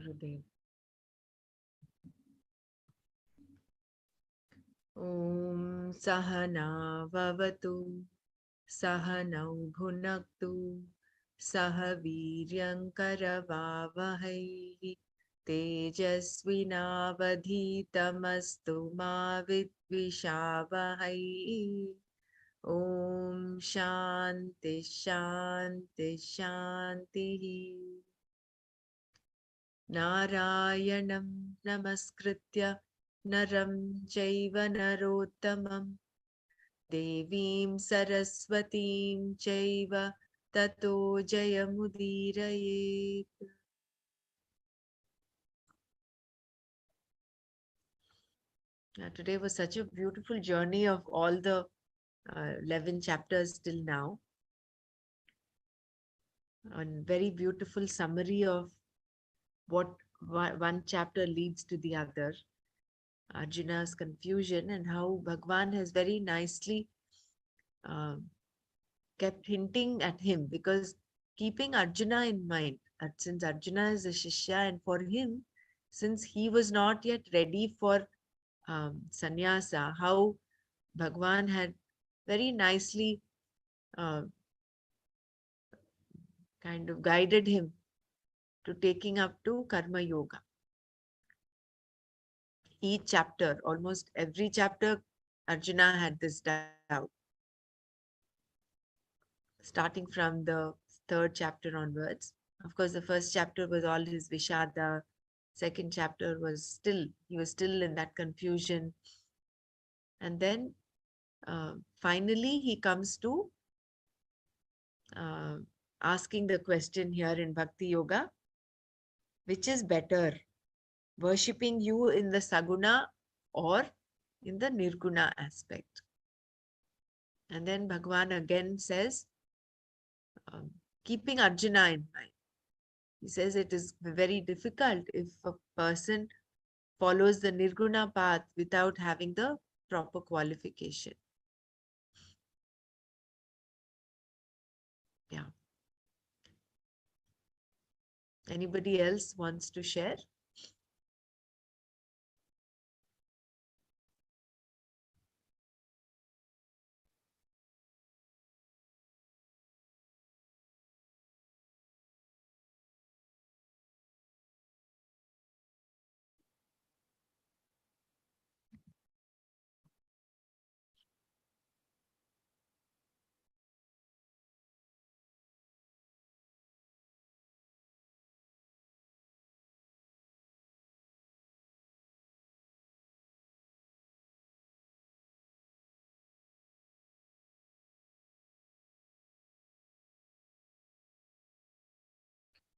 Gurudev. Om Sahana Vavatu Sahanau Bhunaktu Saha Viryankaravavahai Tejasvinavadhitamastu ma vidvishavahai. Om Shanti Shanti Shanti. Narayanam Namaskritya Naram Chaiva Narottamam Devim Saraswatim Chaiva Tato Jayamudiraye. Today was such a beautiful journey of all the 11 chapters till now. A very beautiful summary of what one chapter leads to the other. Arjuna's confusion and how Bhagwan has very nicely kept hinting at him, because keeping Arjuna in mind, since Arjuna is a Shishya, and for him, since he was not yet ready for sannyasa, how Bhagwan had very nicely kind of guided him to taking up to Karma Yoga. Each chapter, almost every chapter, Arjuna had this doubt. Starting from the third chapter onwards. Of course, the first chapter was all his Vishada. Second chapter was he was still in that confusion. And then finally he comes to asking the question here in Bhakti Yoga, which is better, worshipping you in the Saguna or in the Nirguna aspect? And then Bhagwan again says, keeping Arjuna in mind, he says it is very difficult if a person follows the Nirguna path without having the proper qualification. Yeah. Anybody else wants to share?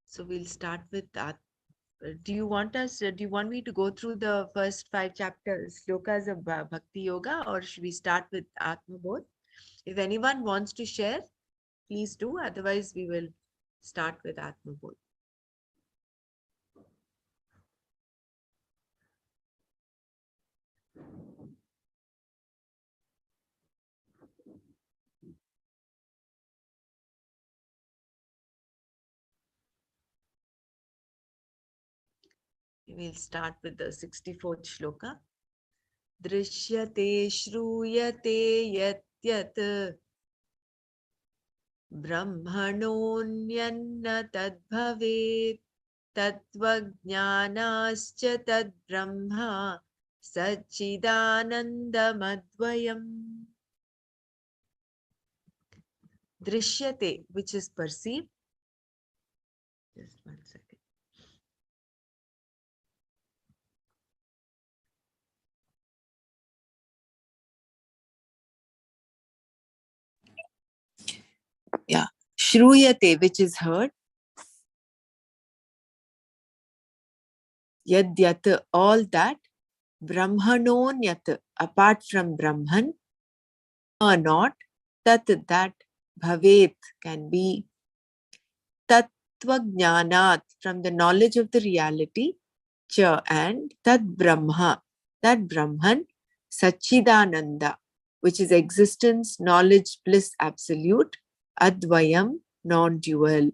So we'll start with that. Do you want me to go through the first 5 chapters, slokas of Bhakti Yoga, or should we start with Atma Bodh? If anyone wants to share, please do. Otherwise, we will start with Atma Bodh. We'll start with the 64th shloka. Drishyate shruyate yat yat brahmanonyanna tadbhavet tatvajnanascha tad brahma sachidanandamadvayam. Drishyate, which is perceived. Just one second. Yeah. Shruyate, which is heard. Yad yat, all that. Brahmanon yat, apart from Brahman. Or not. Tat, that. Bhavet, can be. Tatvajnanat, from the knowledge of the reality. Cha, and Tad Brahma, that Brahman. Sachidananda, which is existence, knowledge, bliss, absolute. Advayam, non-dual.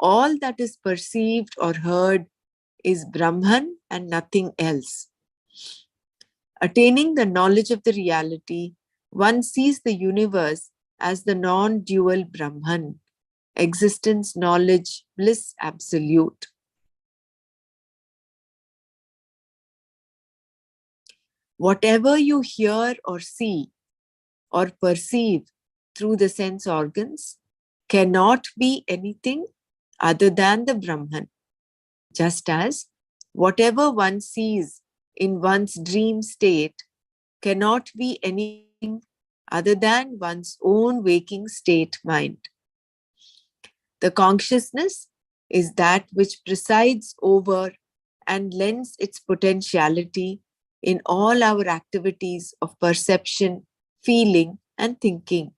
all that is perceived or heard is Brahman and nothing else. Attaining the knowledge of the reality, one sees the universe as the non-dual Brahman, existence, knowledge, bliss absolute. Whatever you hear or see or perceive through the sense organs cannot be anything other than the Brahman, just as whatever one sees in one's dream state cannot be anything other than one's own waking state mind. The consciousness is that which presides over and lends its potentiality in all our activities of perception, feeling, and thinking.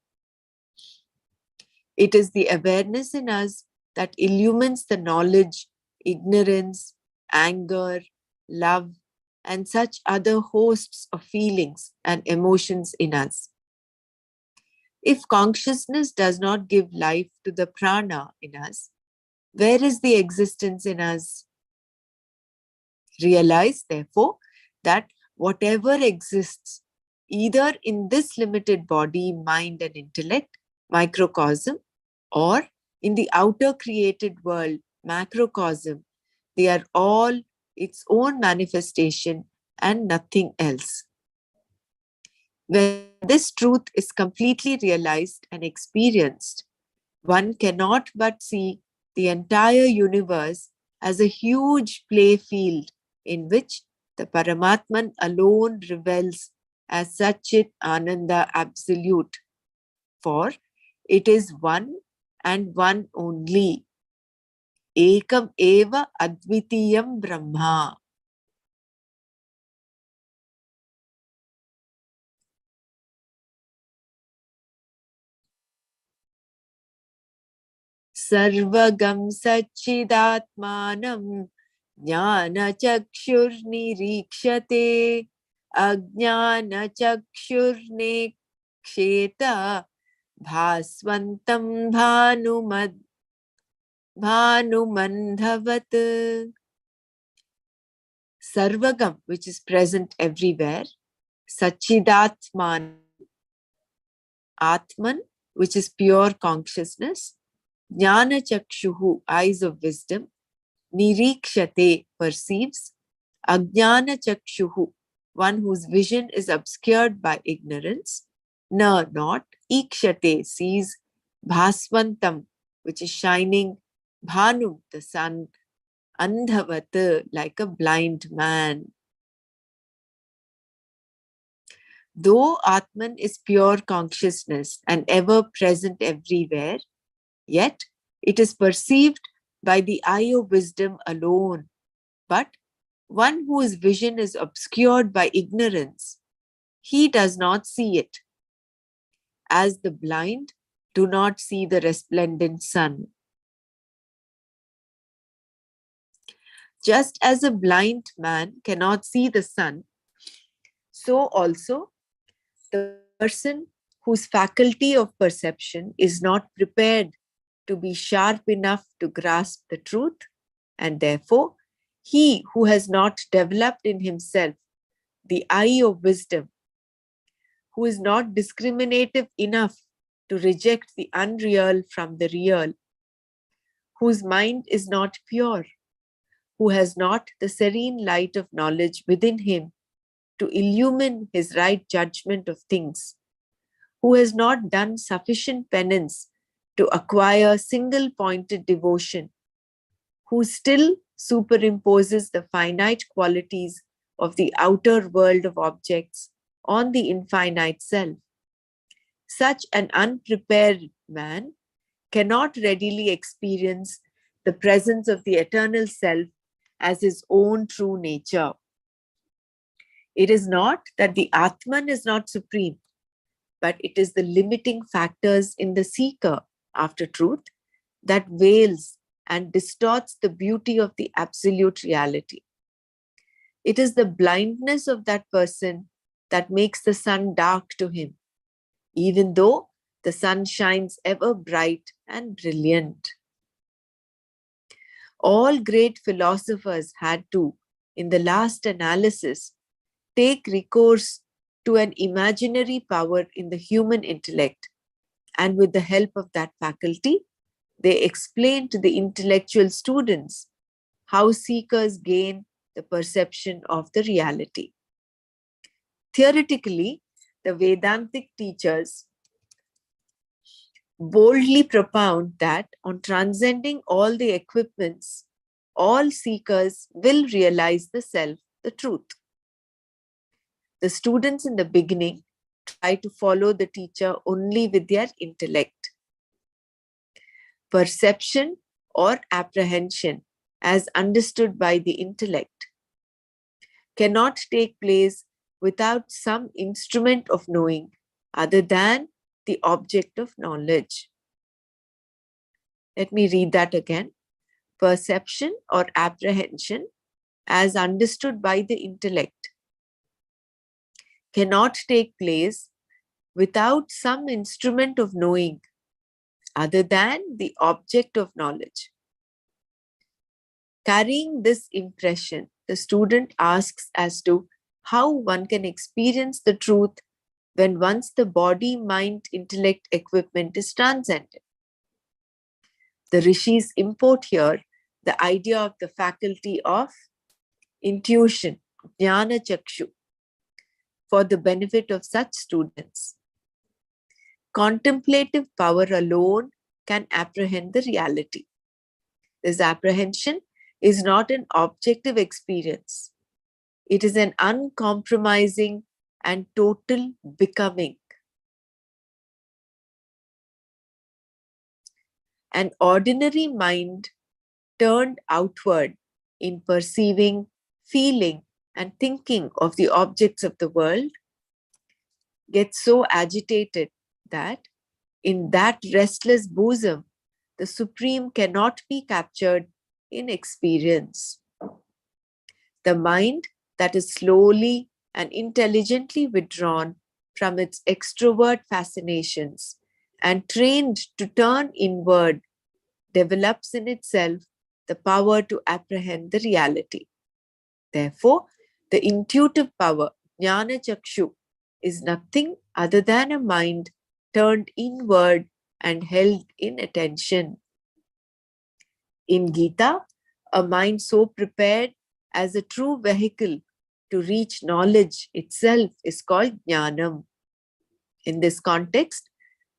It is the awareness in us that illumines the knowledge, ignorance, anger, love, and such other hosts of feelings and emotions in us. If consciousness does not give life to the prana in us, where is the existence in us? Realize, therefore, that whatever exists, either in this limited body, mind, and intellect, microcosm, or in the outer created world, macrocosm, they are all its own manifestation and nothing else. When this truth is completely realized and experienced, one cannot but see the entire universe as a huge play field in which the Paramatman alone revels as Satchit Ananda Absolute, for it is one and one only. Ekam eva advitiyam Brahma. Sarvagam Satchidatmanam Jnana Chakshurnirikshate Ajnana Chakshurneksheta Bhasvantam Bhanumandhavat. Sarvagam, which is present everywhere. Satchidatman, Atman, which is pure consciousness. Jnana Chakshuhu, eyes of wisdom. Nirikshate, perceives. Ajnana Chakshuhu, one whose vision is obscured by ignorance. Na, not. Ikshate, sees. Bhasvantam, which is shining. Bhanum, the sun. Andhavat, like a blind man. Though Atman is pure consciousness and ever present everywhere, yet it is perceived by the eye of wisdom alone. But one whose vision is obscured by ignorance, he does not see it, as the blind do not see the resplendent sun. Just as a blind man cannot see the sun, so also the person whose faculty of perception is not prepared to be sharp enough to grasp the truth, and therefore he who has not developed in himself the eye of wisdom, who is not discriminative enough to reject the unreal from the real, whose mind is not pure, who has not the serene light of knowledge within him to illumine his right judgment of things, who has not done sufficient penance to acquire single-pointed devotion, who still superimposes the finite qualities of the outer world of objects on the infinite self. Such an unprepared man cannot readily experience the presence of the eternal self as his own true nature. It is not that the Atman is not supreme, but it is the limiting factors in the seeker after truth that veils and distorts the beauty of the absolute reality. It is the blindness of that person that makes the sun dark to him, even though the sun shines ever bright and brilliant. All great philosophers had to, in the last analysis, take recourse to an imaginary power in the human intellect, and with the help of that faculty, they explain to the intellectual students how seekers gain the perception of the reality. Theoretically, the Vedantic teachers boldly propound that on transcending all the equipments, all seekers will realize the self, the truth. The students in the beginning try to follow the teacher only with their intellect. Perception or apprehension, as understood by the intellect, cannot take place without some instrument of knowing other than the object of knowledge. Let me read that again. Perception or apprehension, as understood by the intellect, cannot take place without some instrument of knowing other than the object of knowledge. Carrying this impression, the student asks as to how one can experience the truth when once the body, mind, intellect equipment is transcended. The rishis import here the idea of the faculty of intuition, jnana chakshu, for the benefit of such students. Contemplative power alone can apprehend the reality. This apprehension is not an objective experience. It is an uncompromising and total becoming. An ordinary mind turned outward in perceiving, feeling, and thinking of the objects of the world gets so agitated that in that restless bosom, the Supreme cannot be captured in experience. The mind that is slowly and intelligently withdrawn from its extrovert fascinations and trained to turn inward develops in itself the power to apprehend the reality. Therefore, the intuitive power, jnana chakshu, is nothing other than a mind turned inward and held in attention. In Gita, a mind so prepared as a true vehicle to reach knowledge itself is called Dhyanam. In this context,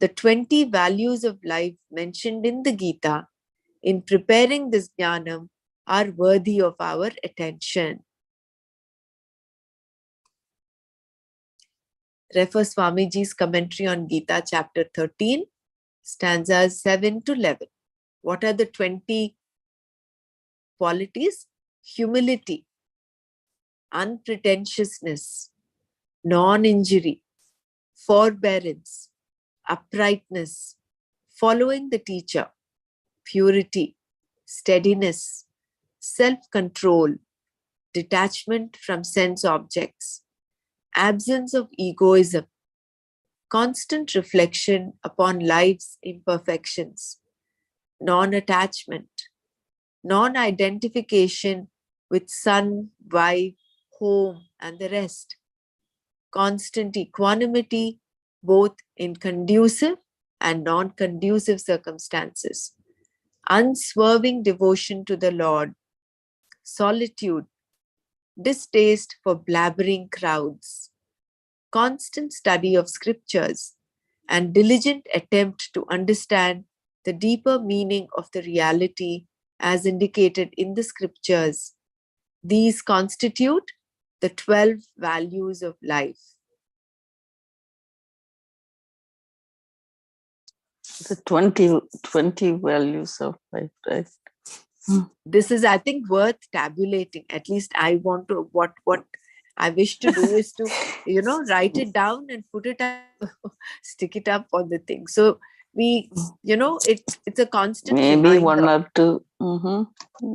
the 20 values of life mentioned in the Gita in preparing this Dhyanam are worthy of our attention. Refer Swamiji's commentary on Gita, chapter 13, stanzas 7 to 11. What are the 20 qualities? Humility, unpretentiousness, non-injury, forbearance, uprightness, following the teacher, purity, steadiness, self-control, detachment from sense objects, absence of egoism, constant reflection upon life's imperfections, non-attachment, non-identification with son, wife, home, and the rest, constant equanimity both in conducive and non-conducive circumstances, unswerving devotion to the Lord, solitude, distaste for blabbering crowds, constant study of scriptures, and diligent attempt to understand the deeper meaning of the reality as indicated in the scriptures. These constitute the 12 values of life. The 20 values of life, right? This is, I think, worth tabulating. At least I want to, what I wish to do is to, write it down and put it up, stick it up on the thing. So we, it's a constant maybe reminder. one or two.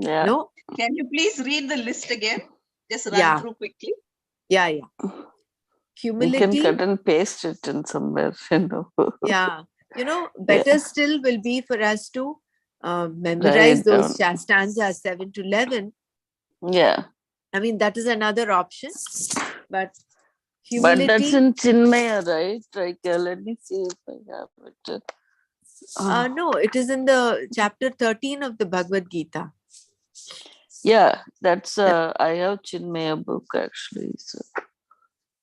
Yeah. No? Can you please read the list again? Just run through quickly. Yeah. Humility. You can cut and paste it in somewhere, Yeah. Better still will be for us to memorize Write those down. stanzas 7 to 11. Yeah. I mean, that is another option. But But that's humility, in Chinmaya, right? Like, let me see if I have it. no, it is in the chapter 13 of the Bhagavad Gita. Yeah, that's I have Chinmaya book actually. So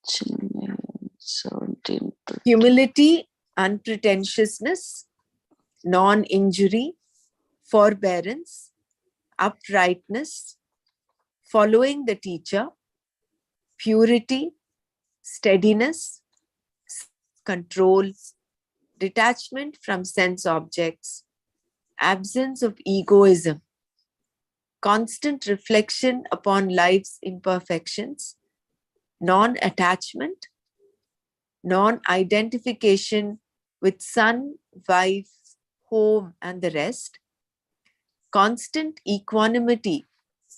Chinmaya 17. Humility, unpretentiousness, non-injury, forbearance, uprightness, following the teacher, purity, steadiness, control, detachment from sense objects, absence of egoism, constant reflection upon life's imperfections, non-attachment, non-identification with son, wife, home, and the rest, constant equanimity,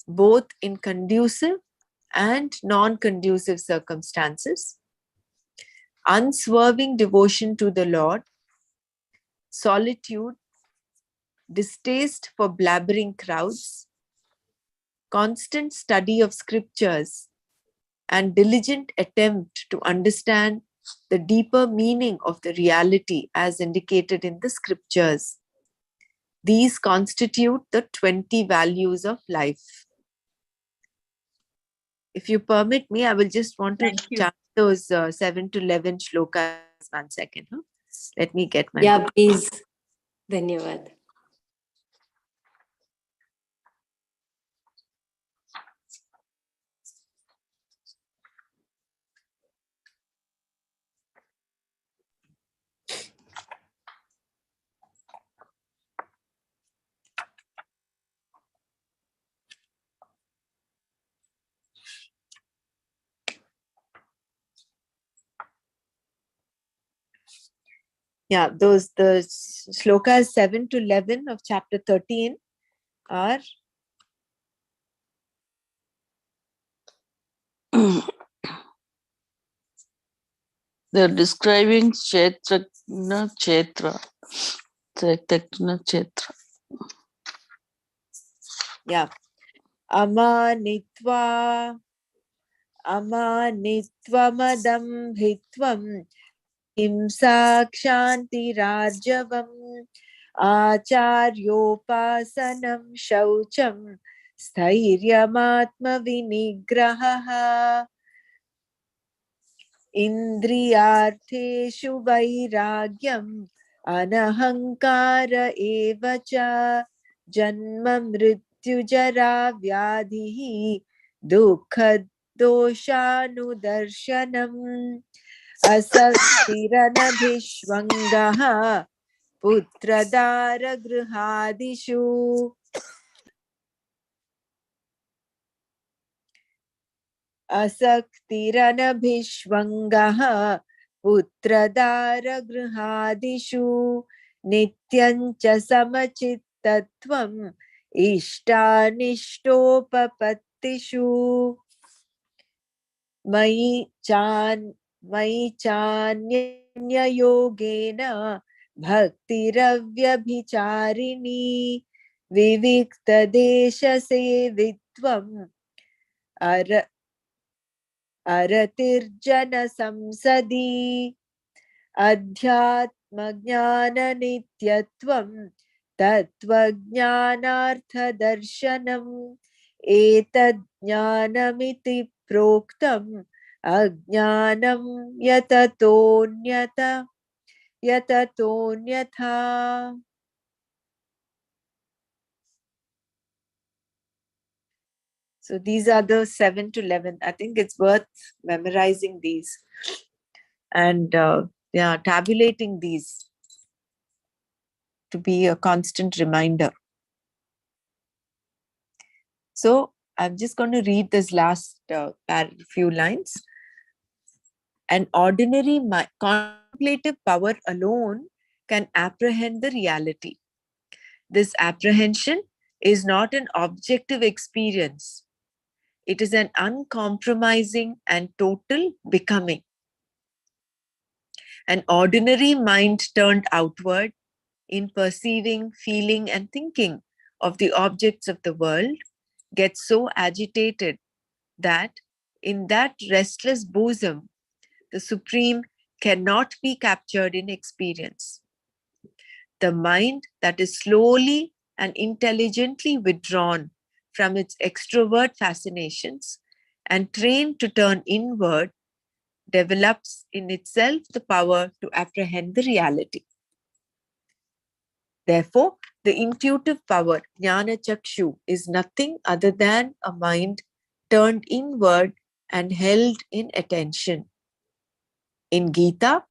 both in conducive and non-conducive circumstances, unswerving devotion to the Lord, solitude, distaste for blabbering crowds, constant study of scriptures, and diligent attempt to understand the deeper meaning of the reality as indicated in the scriptures. These constitute the 20 values of life. If you permit me, I will just want to Thank you. chant those 7 to 11 shlokas. 1 second. Huh? Let me get my Yeah, book. please. Dhanyavad. Yeah, those the shlokas 7 to 11 of chapter 13 are They're describing Kshetragna Kshetra. Kshetragna Kshetra. yeah, amanitva amanitvamadam hitvam himsakshantirarjavam acharyopasanam shaucham स्थैर्यमात्मविनिग्रहः इन्द्रियार्थेषु वैराग्यम् अनहङ्कार एव च जन्म मृत्युजरा व्याधिः दुःखदोषानुदर्शनम् असक्तिरनभिष्वङ्गः पुत्रदारगृहादिषु असक्तिरनभिष्वङ्गः पुत्रदारगृहादिषु नित्यं च समचित्तत्वम् इष्टानिष्टोपपत्तिषु मयि चान्ययोगेन भक्तिरव्यभिचारिणी विविक्तदेशसेवित्वम् अरतिर्जनसंसदि अध्यात्मज्ञाननित्यत्वं तत्त्वज्ञानार्थदर्शनम् एतज्ज्ञानमिति प्रोक्तम् अज्ञानं यततोऽन्यथा. So these are the 7 to 11. I think it's worth memorizing these and tabulating these to be a constant reminder. So I'm just going to read this last few lines. An ordinary contemplative power alone can apprehend the reality. This apprehension is not an objective experience. It is an uncompromising and total becoming. An ordinary mind turned outward in perceiving, feeling, and thinking of the objects of the world gets so agitated that in that restless bosom, the Supreme cannot be captured in experience. The mind that is slowly and intelligently withdrawn from its extrovert fascinations and trained to turn inward develops in itself the power to apprehend the reality. Therefore, the intuitive power, Jnana Chakshu, is nothing other than a mind turned inward and held in attention. In Gita,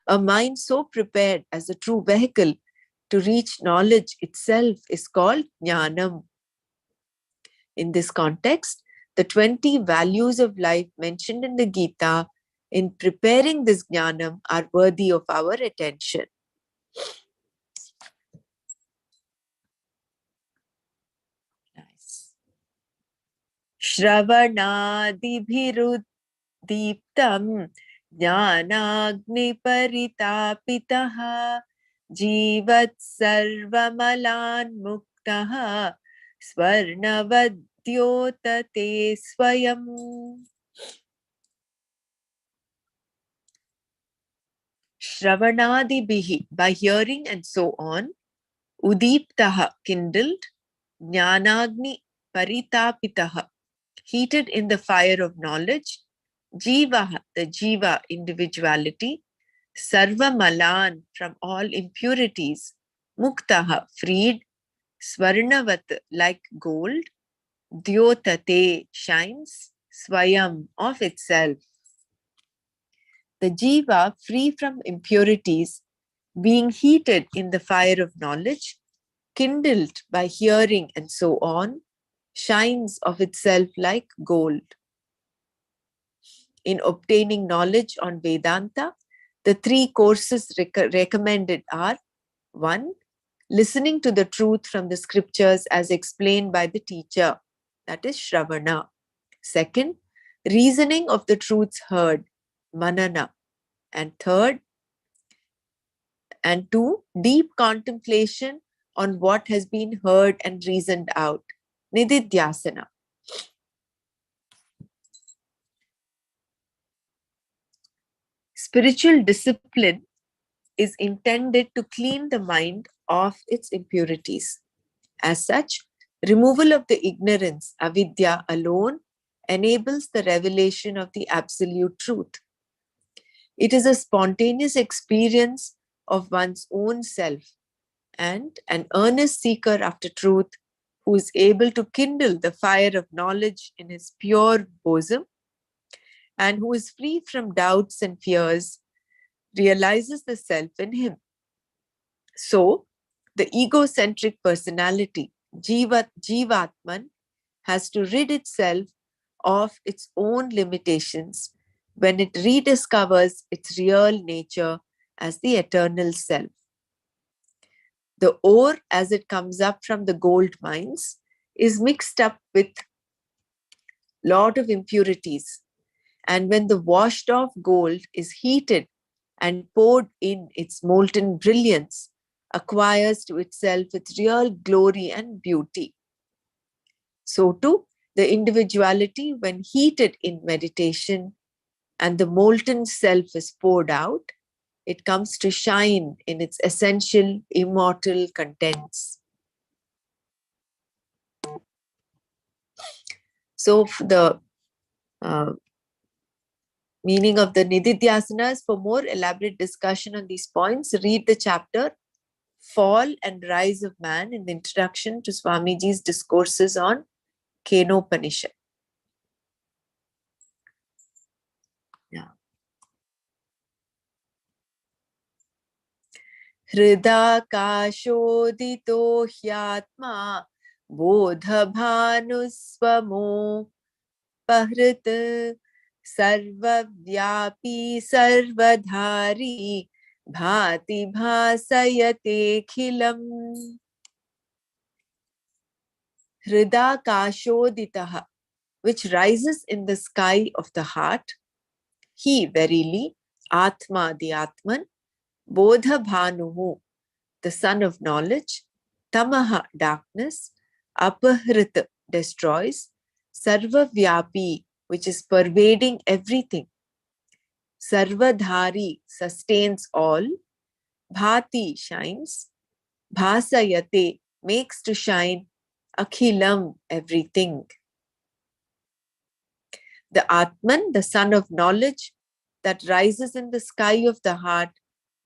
a mind so prepared as a true vehicle to reach knowledge itself is called Dhyanam. In this context, the 20 values of life mentioned in the Gita in preparing this Jnanam are worthy of our attention. Nice. Shravanadibhirudiptam Jnanagniparitapitaha Jivat sarvamalan muktaha Swarnavadyotate swayam. Shravanadibihi, by hearing and so on, Udiptaha, kindled, Jnanagni paritapitaha, heated in the fire of knowledge, Jivaha, the Jiva, individuality, Sarva Malan, from all impurities, Muktaha, freed, Swarnavat, like gold, Dyotate, shines, Swayam, of itself. The Jiva, free from impurities, being heated in the fire of knowledge, kindled by hearing and so on, shines of itself like gold. In obtaining knowledge on Vedanta, the 3 courses recommended are: 1. Listening to the truth from the scriptures as explained by the teacher, that is Shravana. 2. Reasoning of the truths heard, Manana. And 3. And 2. Deep contemplation on what has been heard and reasoned out, Nididhyasana. Spiritual discipline is intended to clean the mind of its impurities. As such, removal of the ignorance, avidya, alone enables the revelation of the absolute truth. It is a spontaneous experience of one's own self, and an earnest seeker after truth who is able to kindle the fire of knowledge in his pure bosom and who is free from doubts and fears realizes the self in him. So, the egocentric personality, Jivatman, has to rid itself of its own limitations when it rediscovers its real nature as the eternal self. The ore, as it comes up from the gold mines, is mixed up with lot of impurities. And when the washed off gold is heated and poured in, its molten brilliance acquires to itself its real glory and beauty. So too, the individuality, when heated in meditation and the molten self is poured out, it comes to shine in its essential immortal contents. So the meaning of the Nididhyasanas, for more elaborate discussion on these points, read the chapter Fall and Rise of Man in the introduction to Swamiji's discourses on Kenopanishad. Yeah. Hridakashodito hyatma bodha bhanusvamo pahrit sarvavyapi sarvadhari bhati bhasayate khilam. Hridakashoditaha, which rises in the sky of the heart. He, verily, Atma, the Atman, Bodha Bhanuhu, the sun of knowledge, tamaha, darkness, apahrita, destroys, sarvavyapi, which is pervading everything, sarvadhari, sustains all, bhati, shines, bhasayate, makes to shine, akhilam, everything. The Atman, the sun of knowledge that rises in the sky of the heart,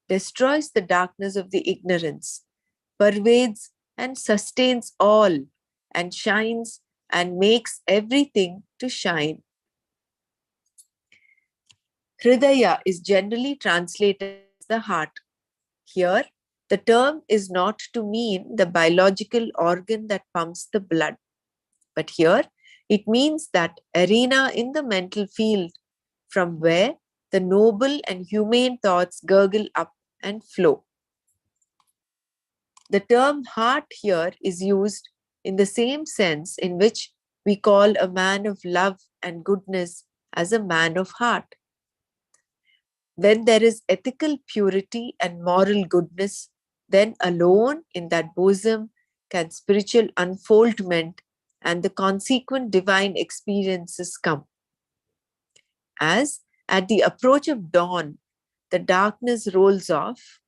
destroys the darkness of the ignorance, pervades and sustains all, and shines and makes everything to shine. Hridaya is generally translated as the heart. Here, the term is not to mean the biological organ that pumps the blood, but here it means that arena in the mental field from where the noble and humane thoughts gurgle up and flow. The term heart here is used in the same sense in which we call a man of love and goodness as a man of heart. When there is ethical purity and moral goodness, then alone in that bosom can spiritual unfoldment and the consequent divine experiences come. As at the approach of dawn, the darkness rolls off,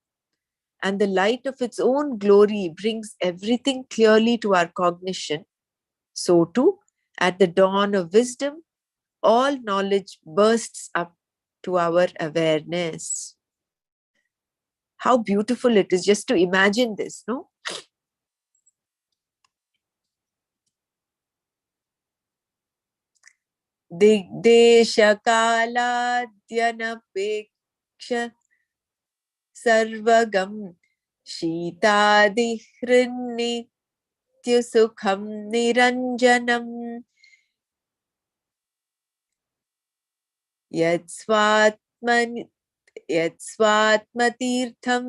and the light of its own glory brings everything clearly to our cognition, so too, at the dawn of wisdom, all knowledge bursts up to our awareness. How beautiful it is just to imagine this, no? Digdeshakaladyanapeksha sarvagam shitadihrinityasukham niranjanam yatsvatmatirtham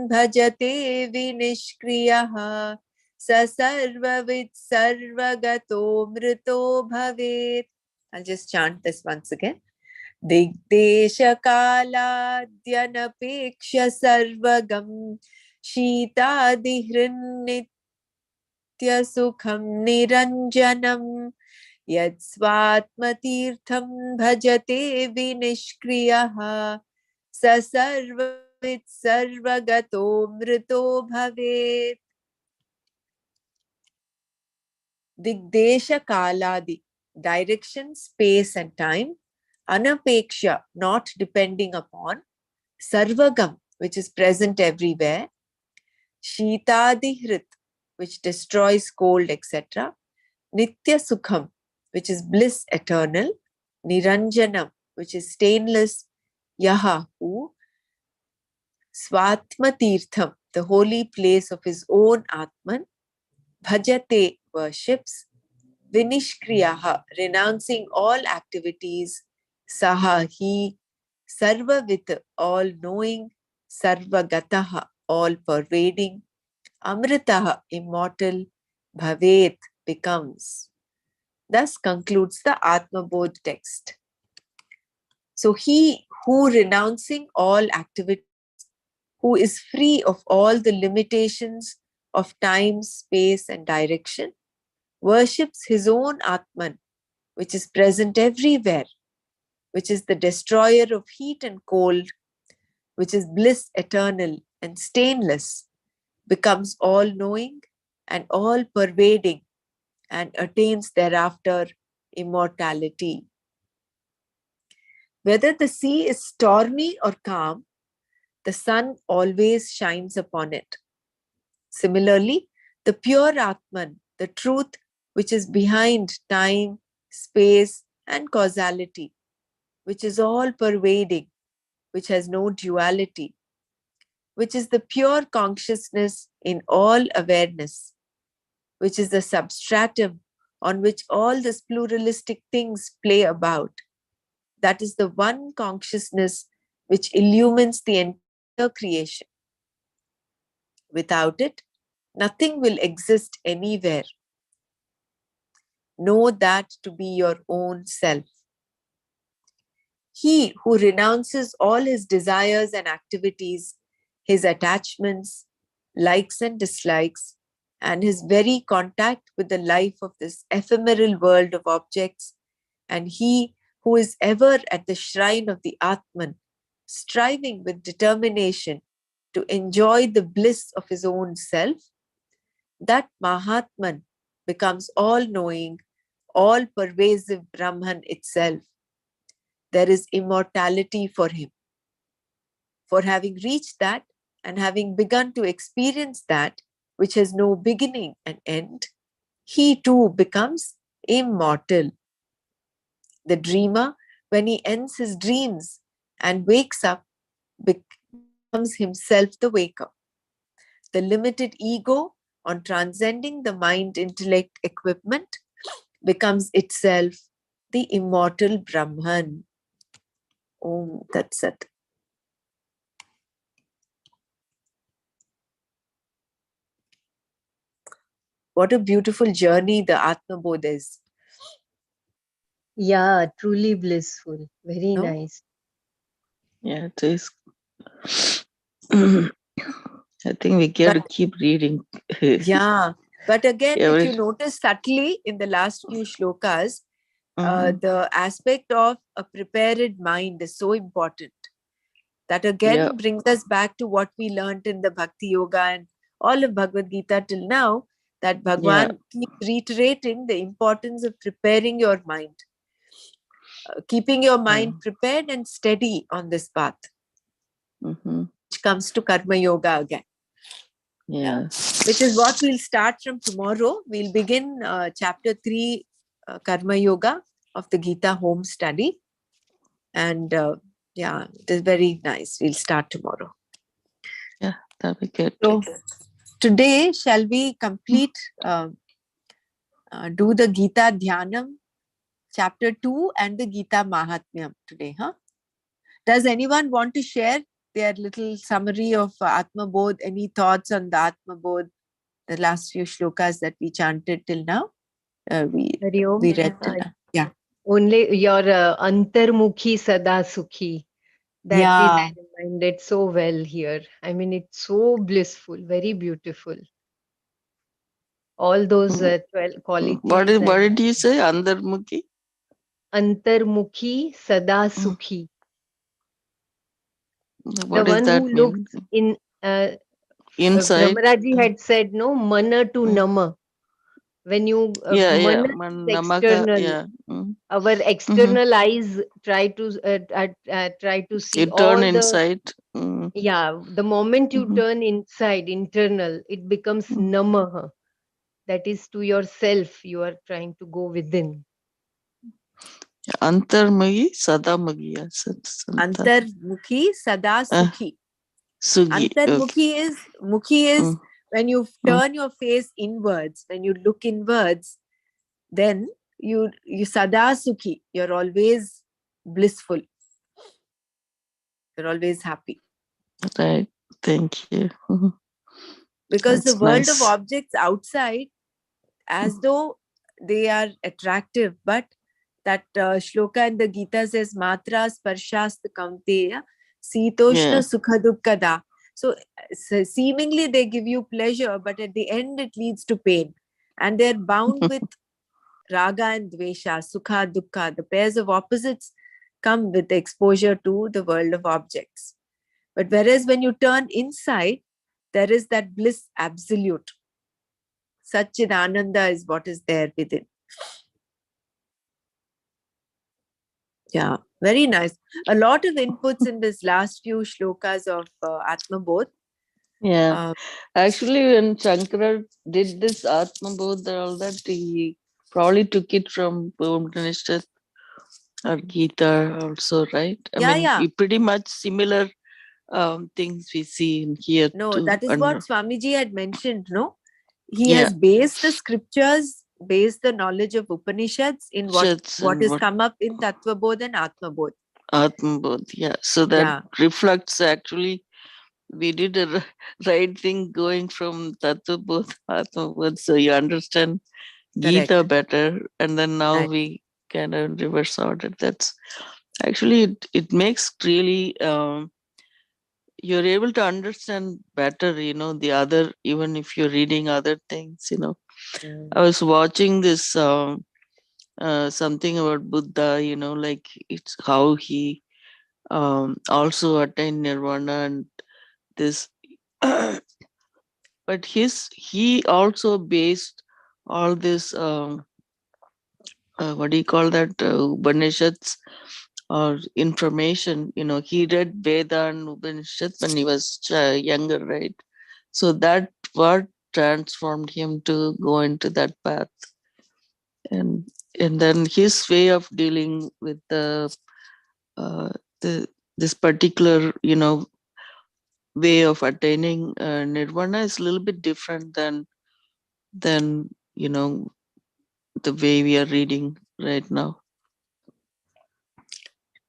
bhajate vinishkriyaha sa sarvavid sarvagato mrito bhavet. I'll just chant this once again. Digdeshakaladyanapeksha sarvagam shitadihrinityasukham niranjanam yatsvatmatirtham bhajate vinishkriyaha sa sarvavid sarvagato mrito bhavet. Digdesha kaladi, direction, space and time. Anapeksha, not depending upon. Sarvagam, which is present everywhere. Shitadihrit, which destroys cold, etc. Nitya sukham, which is bliss eternal. Niranjanam, which is stainless. Yaha, who. Swatmatirtham, the holy place of his own Atman. Bhajate, worships. Vinishkriyaha, renouncing all activities. Saha, he. Sarvavit, all knowing. Sarvagataha, all pervading. Amritaha, immortal. Bhavet, becomes. Thus concludes the Atma Bodh text. So he who renouncing all activities, who is free of all the limitations of time, space and direction, worships his own Atman, which is present everywhere, which is the destroyer of heat and cold, which is bliss eternal and stainless, becomes all-knowing and all-pervading, and attains thereafter immortality. Whether the sea is stormy or calm, the sun always shines upon it. Similarly, the pure Atman, the truth which is behind time, space, and causality, which is all pervading, which has no duality, which is the pure consciousness in all awareness, which is the substratum on which all these pluralistic things play about. That is the one consciousness which illumines the entire creation. Without it, nothing will exist anywhere. Know that to be your own self. He who renounces all his desires and activities, his attachments, likes and dislikes, and his very contact with the life of this ephemeral world of objects, and he who is ever at the shrine of the Atman, striving with determination to enjoy the bliss of his own self, that Mahatman becomes all-knowing, all-pervasive Brahman itself. There is immortality for him. For having reached that and having begun to experience that which has no beginning and end, he too becomes immortal. The dreamer, when he ends his dreams and wakes up, becomes himself the waker. The limited ego, on transcending the mind-intellect equipment, becomes itself the immortal Brahman. Om Tat Sat. What a beautiful journey the Atma Bodh is. Yeah, truly blissful. Very No? nice. Yeah, it is. I think we have to keep reading. Yeah, but again, if you Every, notice subtly in the last few shlokas, Mhm. the aspect of a prepared mind is so important. That again Yeah. brings us back to what we learned in the Bhakti Yoga and all of Bhagavad Gita till now, that Bhagwan keeps reiterating the importance of preparing your mind, keeping your mind prepared and steady on this path, which comes to Karma Yoga again. Yeah. Which is what we'll start from tomorrow. We'll begin chapter 3, Karma Yoga of the Gita home study. And yeah, it is very nice. We'll start tomorrow. Yeah, that'll be good. So today, shall we complete, do the Gita Dhyanam, chapter 2 and the Gita Mahatmyam today, huh? Does anyone want to share their little summary of Atma Bodh? Any thoughts on the Atma Bodh, the last few shlokas that we chanted till now? We read till now. Yeah. Only your Antarmukhi Sada Sukhi. That is reminded so well here. I mean, it's so blissful, very beautiful. All those 12 qualities. What did you say? Andarmukhi? Antarmukhi Sada Sukhi. What The does one that who mean? looks in Inside? Brahmaraji had said, no, mana to nama. When you mana is external, our external eyes try to see you all turn the inside. Yeah, the moment you turn inside, internal, it becomes namaha. That is to yourself, you are trying to go within. Antarmukhi Sadamukhi. Antarmukhi Sada Sukhi. Sugi. Mukhi is when you turn your face inwards, when you look inwards, then you Sada Sukhi, you're always blissful. You're always happy. Right. Thank you. Because That's the world nice. of objects outside, as though they are attractive, but that shloka in the Gita says, Matra Sparshast Kaunteya Sitoshna Sukha Dukkada. So seemingly they give you pleasure, but at the end it leads to pain. And they're bound with raga and dvesha, sukha, dukkha. The pairs of opposites come with exposure to the world of objects. But whereas when you turn inside, there is that bliss absolute. Satchidananda is what is there within. Yeah, very nice. A lot of inputs in this last few shlokas of Atma Bodh. Yeah. Actually, when Shankara did this Atma Bodh, all that, he probably took it from Upanishad or Gita also, right? I mean, pretty much similar things we see in here No, too. that is what Swamiji had mentioned, no? He has based the scriptures, based the knowledge of Upanishads in what is come up in Tattva Bodh and Atma Bodh. Atma Bodh, yeah. So that reflects actually, we did a right thing going from Tattva Bodh, Atma Bodh, so you understand Gita better, and then now we kind of reverse order. That's actually, it makes really you're able to understand better, the other, even if you're reading other things, I was watching this something about Buddha, like it's how he also attained nirvana and this. But he also based all this what do you call that, Upanishads or information. He read Veda and Upanishad when he was younger, right? So that what transformed him to go into that path. And then his way of dealing with uh, the this particular way of attaining nirvana is a little bit different than the way we are reading right now.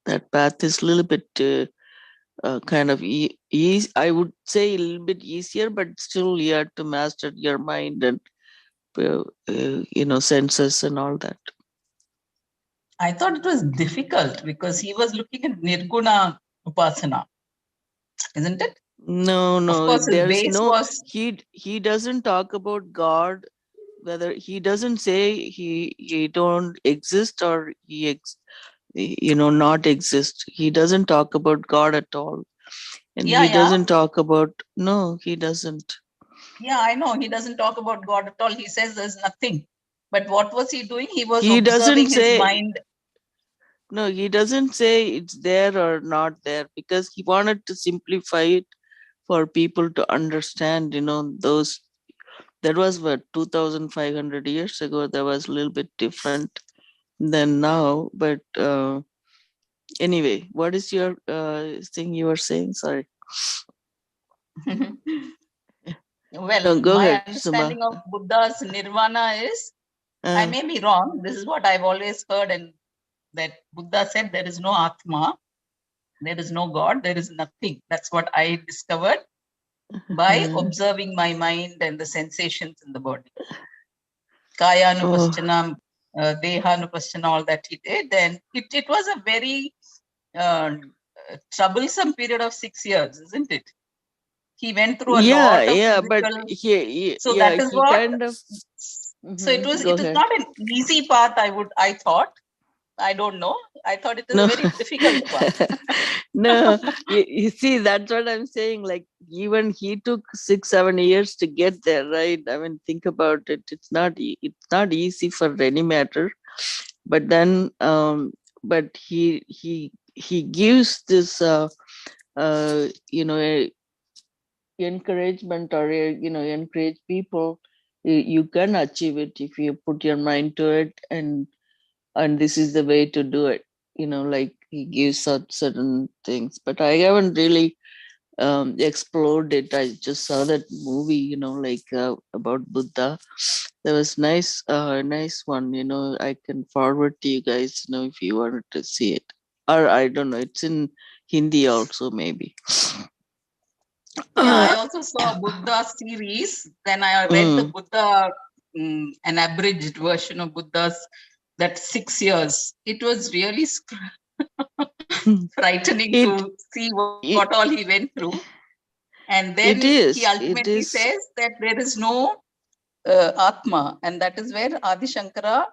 That path is a little bit kind of easy. I would say a little bit easier, but still you have to master your mind and senses and all that. I thought it was difficult because he was looking at Nirguna Upasana, isn't it? No, Of course, his there's base no. was. He doesn't talk about God. Whether he doesn't say he don't exist or not exist. He doesn't talk about God at all, and Yeah, he yeah. doesn't talk about. No, he doesn't. Yeah, I know. He doesn't talk about God at all. He says there's nothing. But what was he doing? He was He doesn't observing his say. mind. No, he doesn't say it's there or not there because he wanted to simplify it for people to understand. Those that was what 2,500 years ago. That was a little bit different than now. But anyway, what is your thing you were saying? Sorry. Well, No, go my ahead, understanding Suma. of Buddha's nirvana is, I may be wrong. This is what I've always heard, and that Buddha said there is no Atma, there is no God, there is nothing. That's what I discovered by observing my mind and the sensations in the body. Kaya Anupasthana, Deha Anupasthana, all that he did. And it was a very troublesome period of 6 years, isn't it? He went through a lot of But physical. So yeah, that is he what. kind of. So it Go is ahead. not an easy path. I thought. I don't know. I thought it is No, a very difficult path. no. You see, that's what I'm saying. Like even he took 6-7 years to get there, right? I mean, think about it. It's not easy for any matter. But then, but he gives this, encouragement or encourage people. You can achieve it if you put your mind to it, and this is the way to do it. Like he gives out certain things, but I haven't really explored it. I just saw that movie, like about Buddha. That was nice one. I can forward to you guys, if you wanted to see it, or I don't know, it's in Hindi also maybe. Yeah, I also saw a Buddha series. Then I read the Buddha, an abridged version of Buddha's, that 6 years. It was really frightening it, to see what it all he went through. And it then he is it ultimately is says that there is no Atma. And that is where Adi Shankara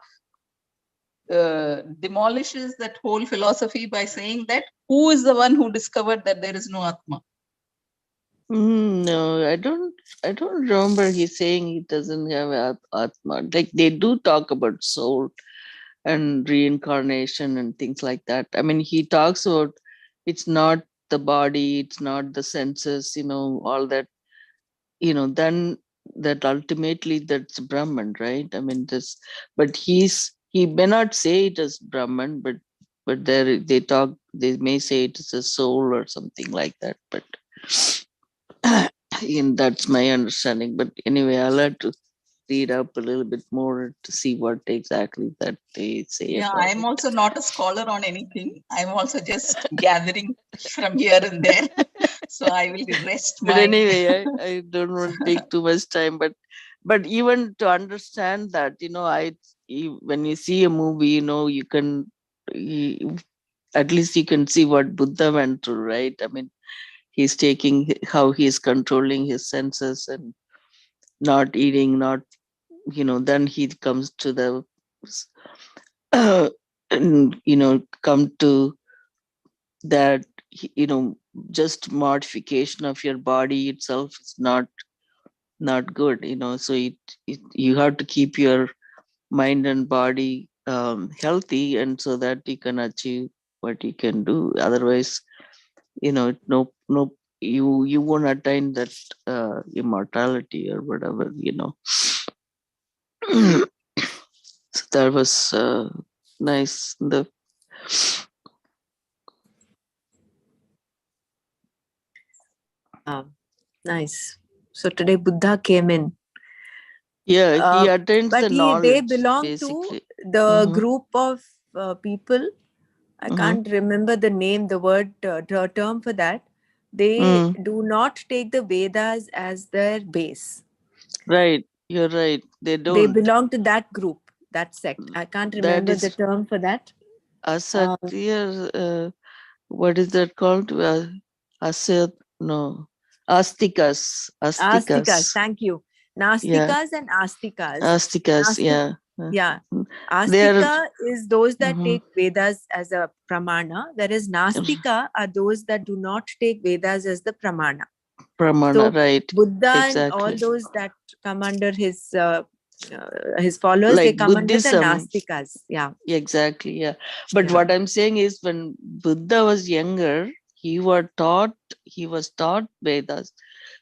demolishes that whole philosophy by saying that who is the one who discovered that there is no Atma? No, I don't remember he saying he doesn't have Atma. Like they do talk about soul and reincarnation and things like that. I mean, he talks about it's not the body, it's not the senses, all that, then that ultimately that's Brahman, right? I mean, but he may not say it as Brahman, but there they may say it is a soul or something like that. But and that's my understanding. But anyway, I'll have to read up a little bit more to see what exactly that they say Yeah, about I'm it. also not a scholar on anything. I'm also just gathering from here and there. So I will rest But my. anyway, I don't want to take too much time. But even to understand that, when you see a movie, you can you, at least you can see what Buddha went through, right? I mean, he's taking, how he's controlling his senses and not eating, not, then he comes to the, and, come to that, just modification of your body itself is not good, so you have to keep your mind and body healthy, and so that you can achieve what you can do. Otherwise, no, you won't attain that immortality or whatever. So that was nice. Nice. So today Buddha came in. Yeah, he attains but the knowledge. They belong basically. to the group of people. I can't remember the name, the word, the term for that. They do not take the Vedas as their base. Right, you're right. They don't. They belong to that group, that sect. I can't remember the term for that. Asatya, what is that called? Asat, no. Astikas. Astikas, thank you. Nastikas and Astikas. Astikas, yeah. Yeah. Astika is those that take Vedas as a pramana, whereas Nastika are those that do not take Vedas as the pramana. Pramana, so right. Buddha exactly. And all those that come under his followers, like they come Buddhism. under the Nastikas. Yeah. Exactly, yeah. But what I'm saying is, when Buddha was younger, he was taught Vedas.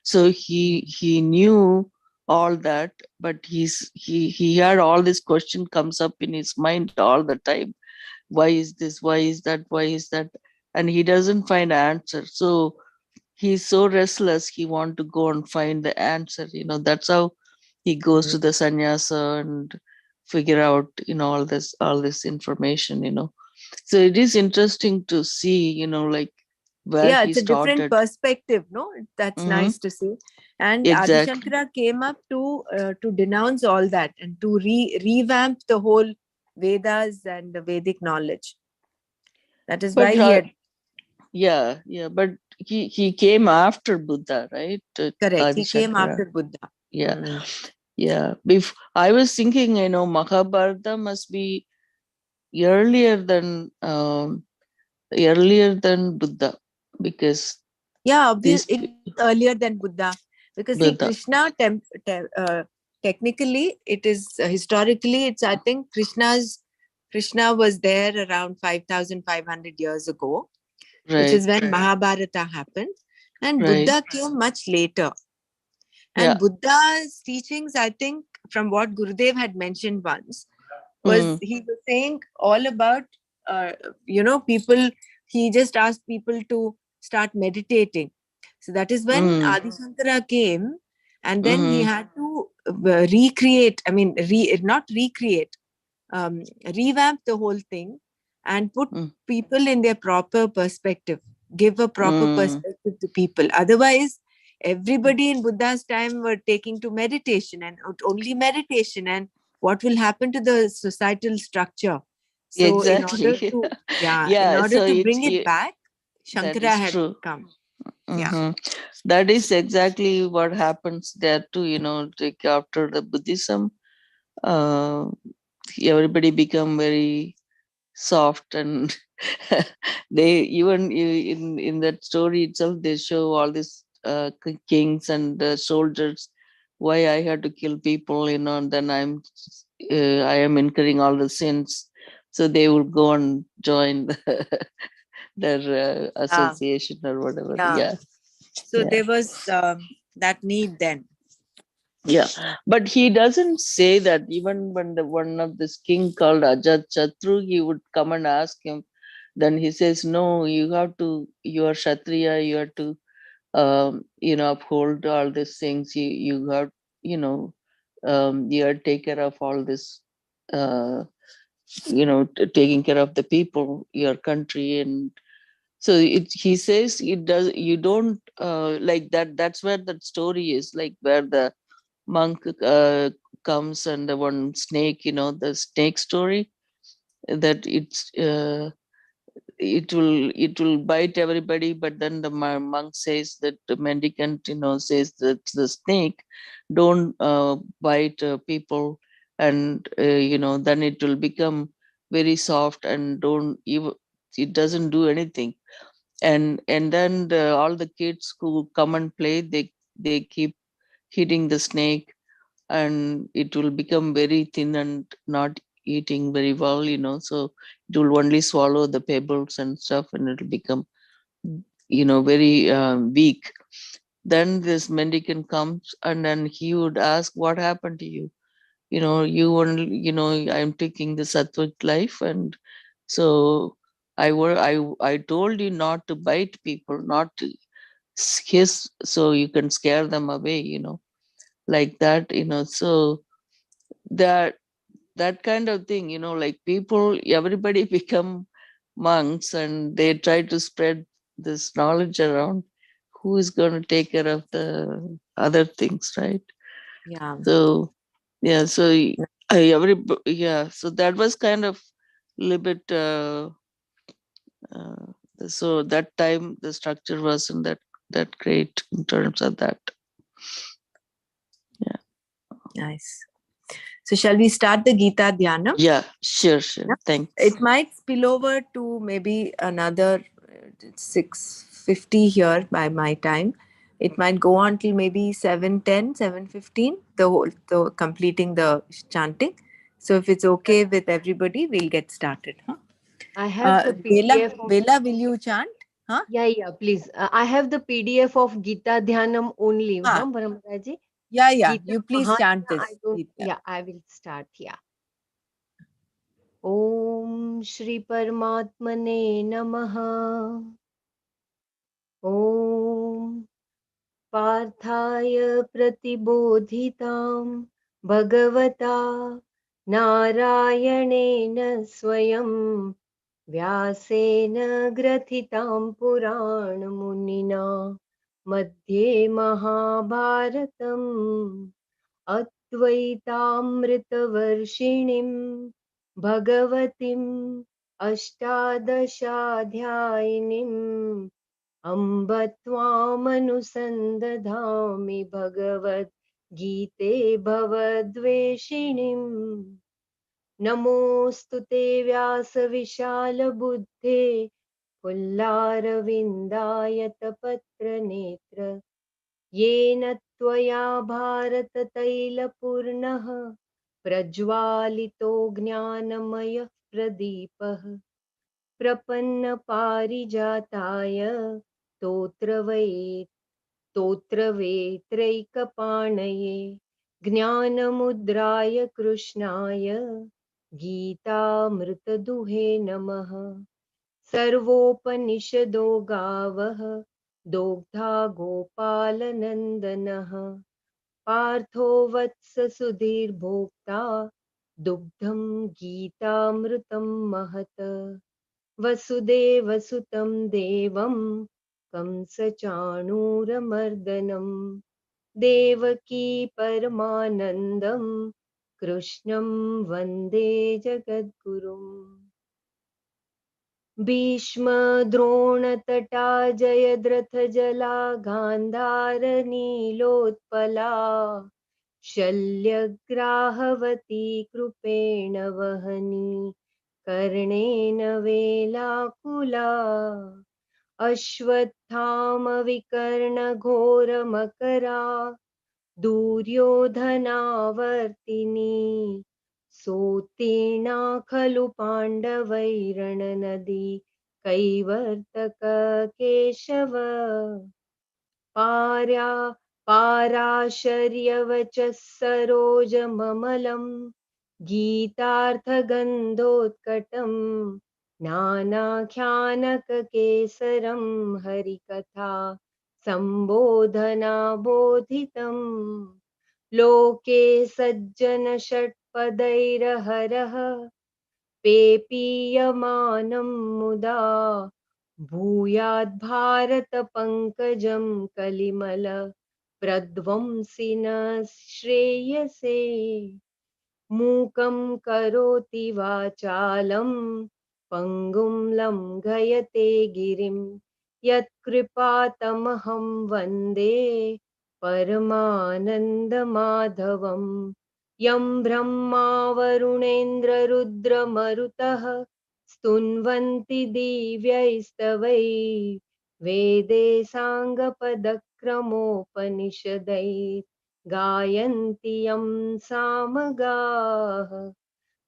So he knew all that, but he had all this question comes up in his mind all the time. Why is this? Why is that? Why is that? And he doesn't find an answer. So he's so restless, he want to go and find the answer. That's how he goes to the sannyasa and figure out, all this information. So it is interesting to see, like where he it's a different started. perspective, no? That's nice to see. And Exactly. Adi Shankara came up to denounce all that and to revamp the whole Vedas and the Vedic knowledge. That is why he had... Yeah, but he came after Buddha, right? Correct. Adi He came Shankara. after Buddha. Yeah. Yeah. I was thinking, Mahabharata must be earlier than Buddha, because it is earlier than Buddha, because see, Buddha. Krishna technically it is historically, it's, I think Krishna was there around 5,500 years ago, which is when Mahabharata happened, and Buddha came much later. And Buddha's teachings, I think, from what Gurudev had mentioned once, was he was saying all about people. He just asked people to start meditating. So that is when Adi Shankara came, and then he had to recreate, not recreate, revamp the whole thing and put people in their proper perspective, give a proper perspective to people. Otherwise, everybody in Buddha's time were taking to meditation and only meditation, and what will happen to the societal structure? So exactly. in order to bring it back, Shankara had come. That is exactly what happens there too. Like after the Buddhism, everybody become very soft, and they even in that story itself, they show all these kings and soldiers, why I had to kill people, and then I am incurring all the sins, so they will go and join their association or whatever. So there was that need then. But he doesn't say that. Even when one of this king called Ajat Chatru, he would come and ask him. Then he says, no, you are Kshatriya, you have to, uphold all these things. You have, you have to take care of all this, taking care of the people, your country. And so he says you don't like that. That's where that story is, like where the monk comes and the one snake, the snake story, that it will bite everybody, but then the monk says that the mendicant, says that the snake don't bite people, and then it will become very soft and don't even, it doesn't do anything. And then all the kids who come and play, they keep hitting the snake, and it will become very thin and not eating very well, so it will only swallow the pebbles and stuff, and it will become very weak. Then this mendicant comes, and then he would ask, what happened to you? You only, I'm taking the sattvic life, and so I told you not to bite people, not to hiss, so you can scare them away, like that, so that that kind of thing, like people, everybody become monks, and they try to spread this knowledge around. Who is going to take care of the other things, right? Yeah. So yeah, so so that was kind of a little bit uh, so that time the structure wasn't that great in terms of that. Yeah. Nice. So shall we start the Gita Dhyanam? Yeah, sure. Yeah. Thanks. It might spill over to maybe another 6:50 here by my time. It might go on till maybe 7:10, 7:15, the completing the chanting. So if it's okay with everybody, we'll get started. Huh? I have the Bela, PDF. Bela, will you chant? Huh? Yeah, please. I have the PDF of Gita Dhyanam only, Ah. Paramataji. Yeah, Gita you please chant this. I don't, Gita. I will start. Yeah. Om Shri Paramatmane Namaha. Om Parthaaya Pratibodhitam Bhagavata Narayanena Swayam व्यासेन ग्रथितां पुराणमुनिना मध्ये महाभारतम् अद्वैतामृतवर्षिणीं भगवतीम् अष्टादशाध्यायिनीम् अम्ब त्वामनुसन्दधामि भगवद्गीते भवद्वेषिणीम् नमोऽस्तु ते व्यासविशालबुद्धे पुल्लारविन्दायतपत्रनेत्र येन त्वया भारततैलपूर्णः प्रज्वालितो ज्ञानमयः प्रदीपः प्रपन्नपारिजाताय स्तोत्रवेत्रैकपाणये ज्ञानमुद्राय कृष्णाय गीतामृतदुहे नमः सर्वोपनिषदो गावः दोग्धा गोपालनन्दनः पार्थो वत्स सुधीर्भोक्ता दुग्धं गीतामृतं महत् वसुदेवसुतं देवं कंसचाणूरमर्दनं देवकी परमानन्दं कृष्णं वन्दे जगद्गुरुम् भीष्मद्रोणतटा जयद्रथजला गान्धारनीलोत्पला शल्यग्राहवती कृपेण वहनी कर्णेन वेलाकुला अश्वत्थामविकर्णघोरमकरा दुर्योधनावर्तिनी सोत्तीर्णा खलु पाण्डवैरणनदी कैवर्तककेशव पाराशर्यवचः सरोजममलं गीतार्थगन्धोत्कटं नानाख्यानककेसरं हरिकथा सम्बोधना बोधितम् लोके सज्जन षट्पदैरहरः पेपीयमानं मुदा भूयाद् पंकजं कलिमल प्रध्वंसिन श्रेयसे मूकं करोति वाचालं पङ्गुं लङ्घयते गिरिं यत्कृपातमहं वन्दे परमानन्दमाधवम् यं ब्रह्मा वरुणेन्द्ररुद्रमरुतः स्तुन्वन्ति दिव्यैस्तवैः वेदे साङ्गपदक्रमोपनिषदैः गायन्ति यं सामगाः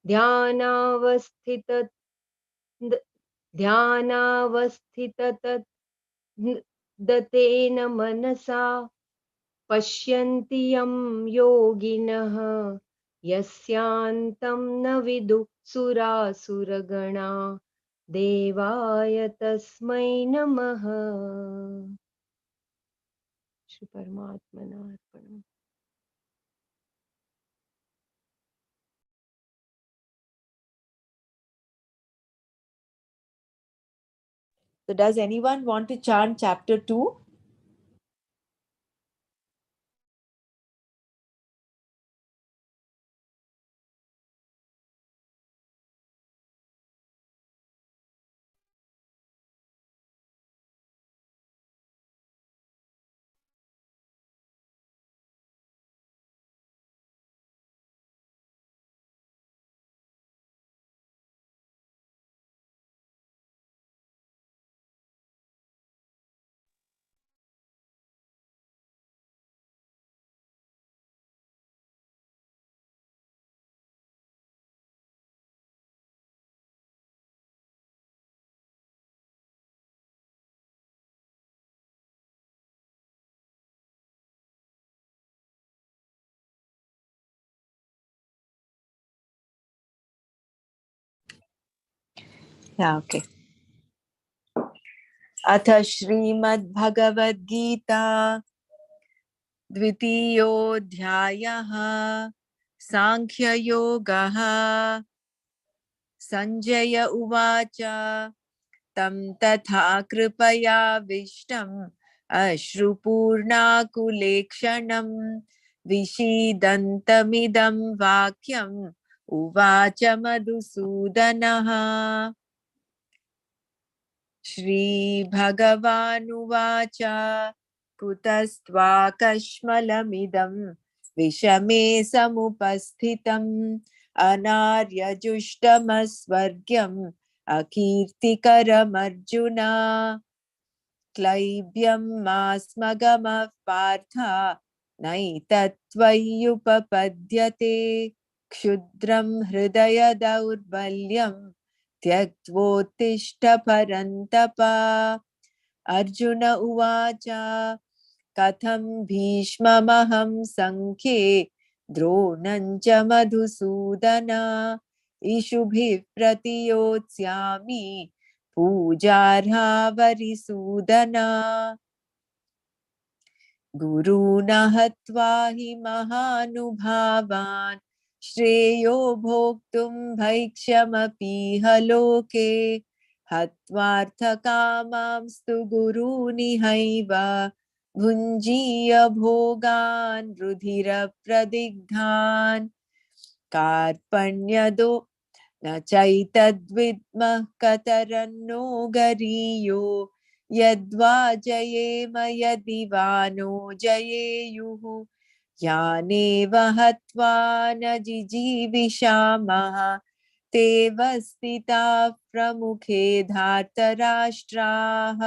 ध्यानावस्थिततेन मनसा पश्यन्ति यं योगिनः यस्यान्तं न विदुः सुरासुरगणा देवाय तस्मै नमः। Shri परमात्मनार्पणम्। So does anyone want to chant chapter 2? Yeah, okay. अथ श्रीमद्भगवद्गीता द्वितीयोऽध्यायः सांख्ययोगः। संजय उवाच तं तथा कृपयाविष्टम् अश्रुपूर्णाकुलेक्षणं विषीदन्तमिदं वाक्यम् उवाच मधुसूदनः। श्रीभगवानुवाच कुतस्त्वाकश्मलमिदं विषमे समुपस्थितम् अनार्यजुष्टमस्वर्ग्यम् अकीर्तिकरमर्जुन। क्लैब्यं मास्मगमः पार्थ नैतत्त्वय्युपपद्यते क्षुद्रं हृदय दौर्बल्यं त्यक्त्वोत्तिष्ठ परन्तप। अर्जुन उवाच कथं भीष्ममहं संख्ये द्रोणं च मधुसूदन इषुभिः प्रतियोत्स्यामि पूजार्हा वरिसूदना। गुरून् हत्वा हि महानुभावान् श्रेयो भोक्तुं भैक्ष्यमपीह लोके हत्वार्थकामांस्तु गुरूनिहैव भुञ्जीय भोगान् रुधिरप्रदिग्धान्। कार्पण्यदो न चैतद्विद्मः कतरन्नो गरीयो यद्वा जयेम यदि वा नो जयेयुः यानेव हत्वा न जिजीविषामः तेव स्थिताः प्रमुखे धार्तराष्ट्राः।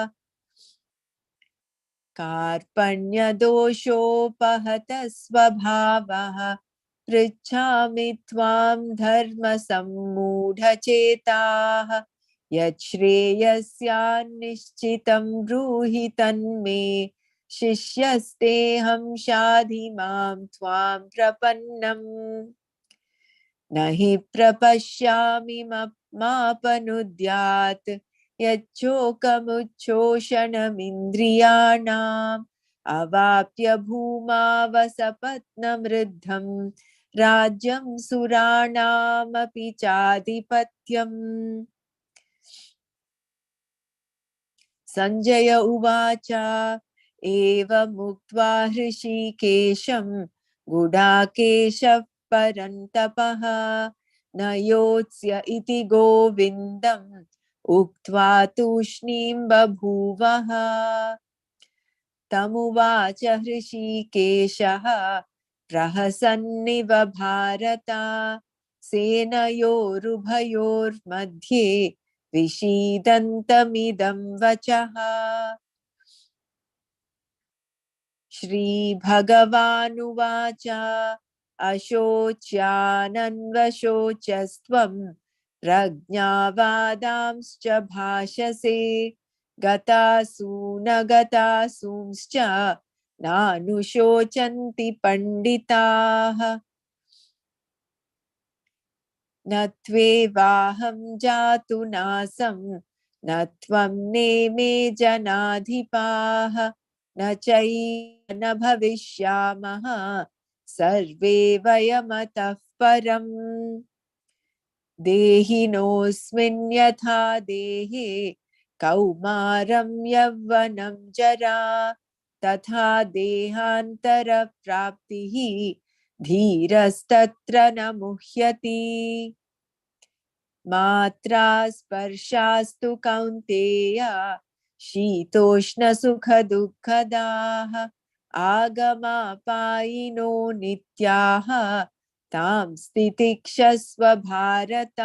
कार्पण्यदोषोपहतः स्वभावः पृच्छामि त्वां धर्मसम्मूढचेताः यच्छ्रेयस्यान्निश्चितं ब्रूहि तन्मे शिष्यस्तेऽहं शाधि मां त्वां प्रपन्नम्। न हि प्रपश्यामि मापनुद्यात् यच्चोकमुच्छोषणमिन्द्रियाणाम् अवाप्य भूमा वसपत्नमृद्धं राज्यं सुराणामपि चाधिपत्यम्। संजय उवाच एवमुक्त्वा हृषीकेशं गुडाकेशः परन्तपः न योत्स्य इति गोविन्दम् उक्त्वा तूष्णीं बभूवः। तमुवाच हृषीकेशः प्रहसन्निव भारत सेनयोरुभयोर्मध्ये विषीदन्तमिदं वचः। श्रीभगवानुवाच अशोच्यानन्वशोचस्त्वं प्रज्ञावादांश्च भाषसे गतासून गतासूंश्च नानुशोचन्ति पण्डिताः। न त्वेवाहं जातु नासं न त्वं नेमे जनाधिपाः न चैव न भविष्यामः सर्वे वयमतः परम्। देहिनोऽस्मिन् यथा देहे कौमारं यौवनं जरा तथा देहान्तरप्राप्तिः धीरस्तत्र न मुह्यति। मात्रा स्पर्शास्तु कौन्तेय शीतोष्णसुखदुःखदाः आगमापायिनो नित्याः तां स्थितिक्षस्व भारत।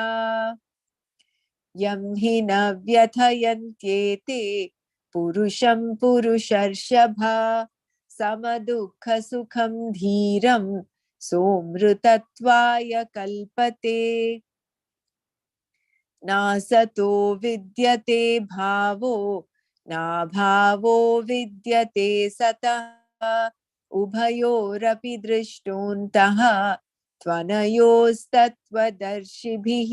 यं हि न व्यथयन्त्येते पुरुषं पुरुषर्षभ समदुःखसुखं धीरं सोऽमृतत्वाय कल्पते। नासतो विद्यते भावो नाभावो विद्यते सतः उभयोरपि दृष्टोऽन्तः त्वनयोस्तत्त्वदर्शिभिः।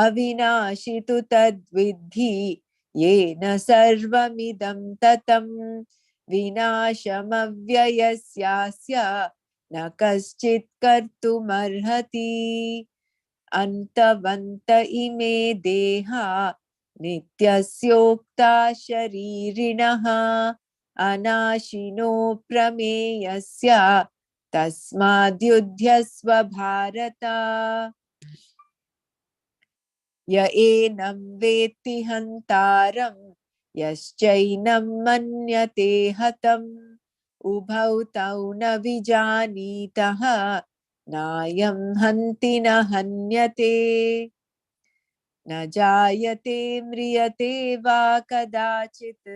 अविनाशि तु तद्विद्धि येन सर्वमिदं ततं विनाशमव्ययस्यास्य न कश्चित् कर्तुमर्हति। अन्तवन्त इमे देहा नित्यस्योक्ता शरीरिणः अनाशिनो प्रमेयस्य तस्माद्युध्यस्व भारत। य एनं वेत्ति हन्तारं यश्चैनं मन्यते हतम् उभौ तौ न विजानीतः नायं हन्ति न हन्यते। न जायते म्रियते वा कदाचित्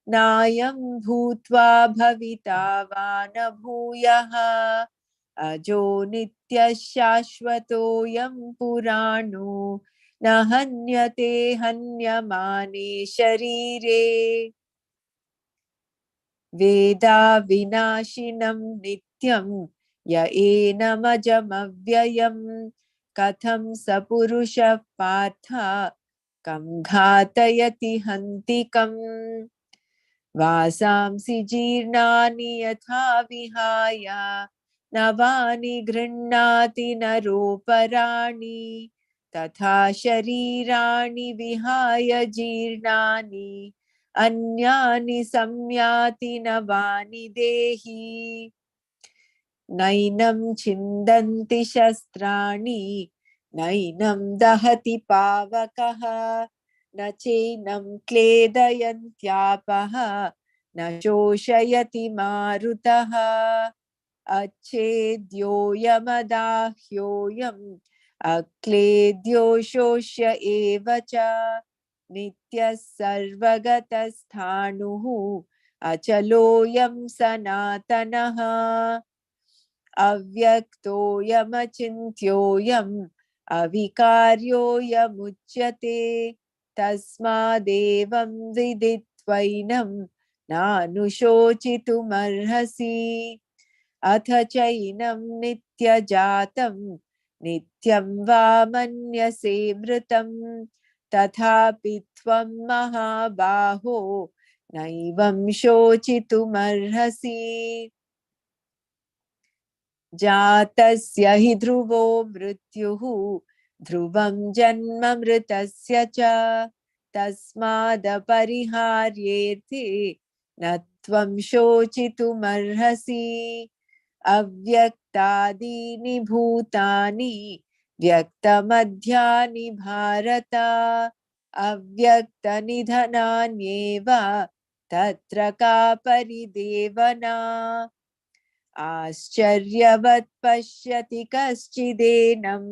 नायं भूत्वा भविता वा न भूयः अजो नित्यः शाश्वतोऽयं पुराणो न हन्यते हन्यमाने शरीरे। वेदा विनाशिनं नित्यं य एनमजमव्ययम् कथं स पुरुषः पार्थ कं घातयति हन्तिकम्। वासांसि जीर्णानि यथा विहाय नवानि गृह्णाति नरोपराणि तथा शरीराणि विहाय जीर्णानि अन्यानि संयाति नवानि देहि। नैनं छिन्दन्ति शस्त्राणि नैनं दहति पावकः न चैनं क्लेदयन्त्यापः न शोषयति मारुतः। अच्छेद्योऽयमदाह्योऽयम् अक्लेद्यो शोष्य एव च नित्यः सर्वगतस्थाणुः अचलोऽयं सनातनः। अव्यक्तोऽयमचिन्त्योऽयम् अविकार्योऽयमुच्यते तस्मादेवं विदित्वैनं नानुशोचितुमर्हसि। अथ चैनं नित्यजातं नित्यं वा मन्यसे मृतं तथापि त्वं महाबाहो नैवं शोचितुमर्हसि। जातस्य हि ध्रुवो मृत्युः ध्रुवं जन्म मृतस्य च तस्मादपरिहार्येति न त्वं शोचितुमर्हसि। अव्यक्तादीनि भूतानि व्यक्तमध्यानि भारत अव्यक्तनिधनान्येव तत्र का परिदेवना आश्चर्यवत् पश्यति कश्चिदेनम्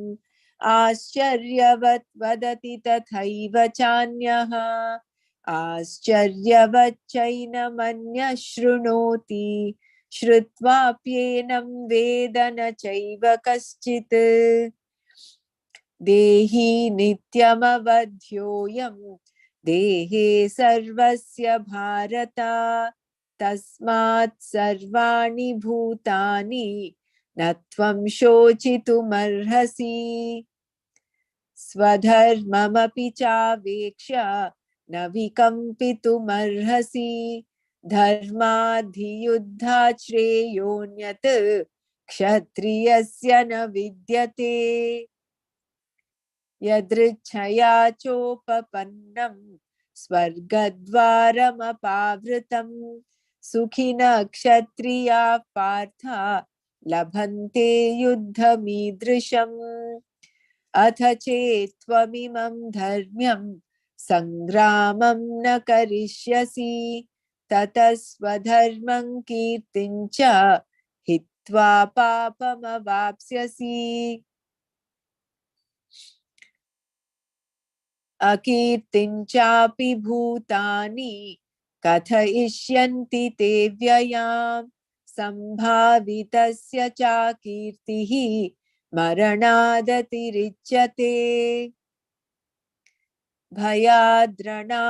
आश्चर्यवत् वदति तथैव चान्यः आश्चर्यवच्चैनमन्यः शृणोति श्रुत्वाप्येनं वेद न चैव कश्चित् देहि नित्यमवध्योऽयं देहे सर्वस्य भारत तस्मात् सर्वाणि भूतानि न त्वं शोचितुमर्हसि स्वधर्ममपि चावेक्ष्य न विकम्पितुमर्हसि धर्माद्धियुद्धात् श्रेयोऽन्यत् क्षत्रियस्य न विद्यते यदृच्छया चोपपन्नं स्वर्गद्वारमपावृतं सुखिनः क्षत्रियाः पार्थ लभन्ते युद्धमीदृशम् अथ चेत्त्वमिमं धर्म्यं संग्रामं न करिष्यसि ततः स्वधर्मं कीर्तिं च हित्वा पापमवाप्स्यसि अकीर्तिं चापि भूतानि कथयिष्यन्ति ते व्ययाम् सम्भावितस्य चाकीर्तिः मरणादतिरिच्यते भयाद्रणादुपरतं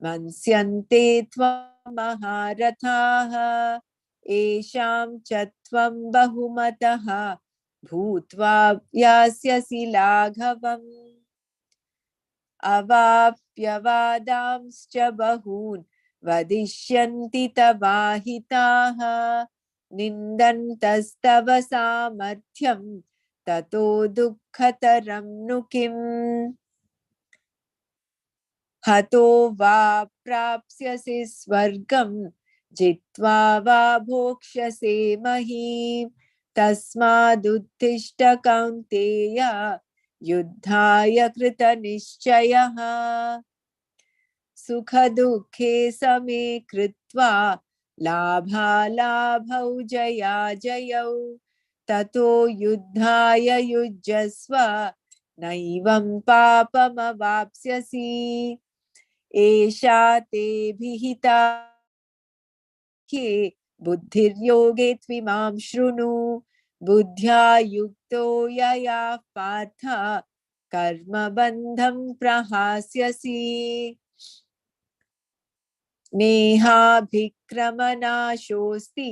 मन्स्यन्ते त्वं महारथाः येषां च त्वं बहुमतः भूत्वा यास्यसि लाघवम् अवाप्यवादांश्च बहून् वदिष्यन्ति तवाहिताः निन्दन्तस्तव सामर्थ्यं ततो दुःखतरं नु किम् हतो वा प्राप्स्यसि स्वर्गं जित्वा वा भोक्ष्यसे महीम् तस्मादुत्तिष्ठ कौन्तेय युद्धाय कृतनिश्चयः सुखदुःखे समे कृत्वा लाभालाभौ जयाजयौ ततो युद्धाय युज्यस्व नैवं पापमवाप्स्यसि एषा ते विहिता बुद्धिर्योगे त्विमां शृणु बुद्ध्या युक्तो यया पार्थ कर्मबन्धं प्रहास्यसि नेहाभिक्रमनाशोऽस्ति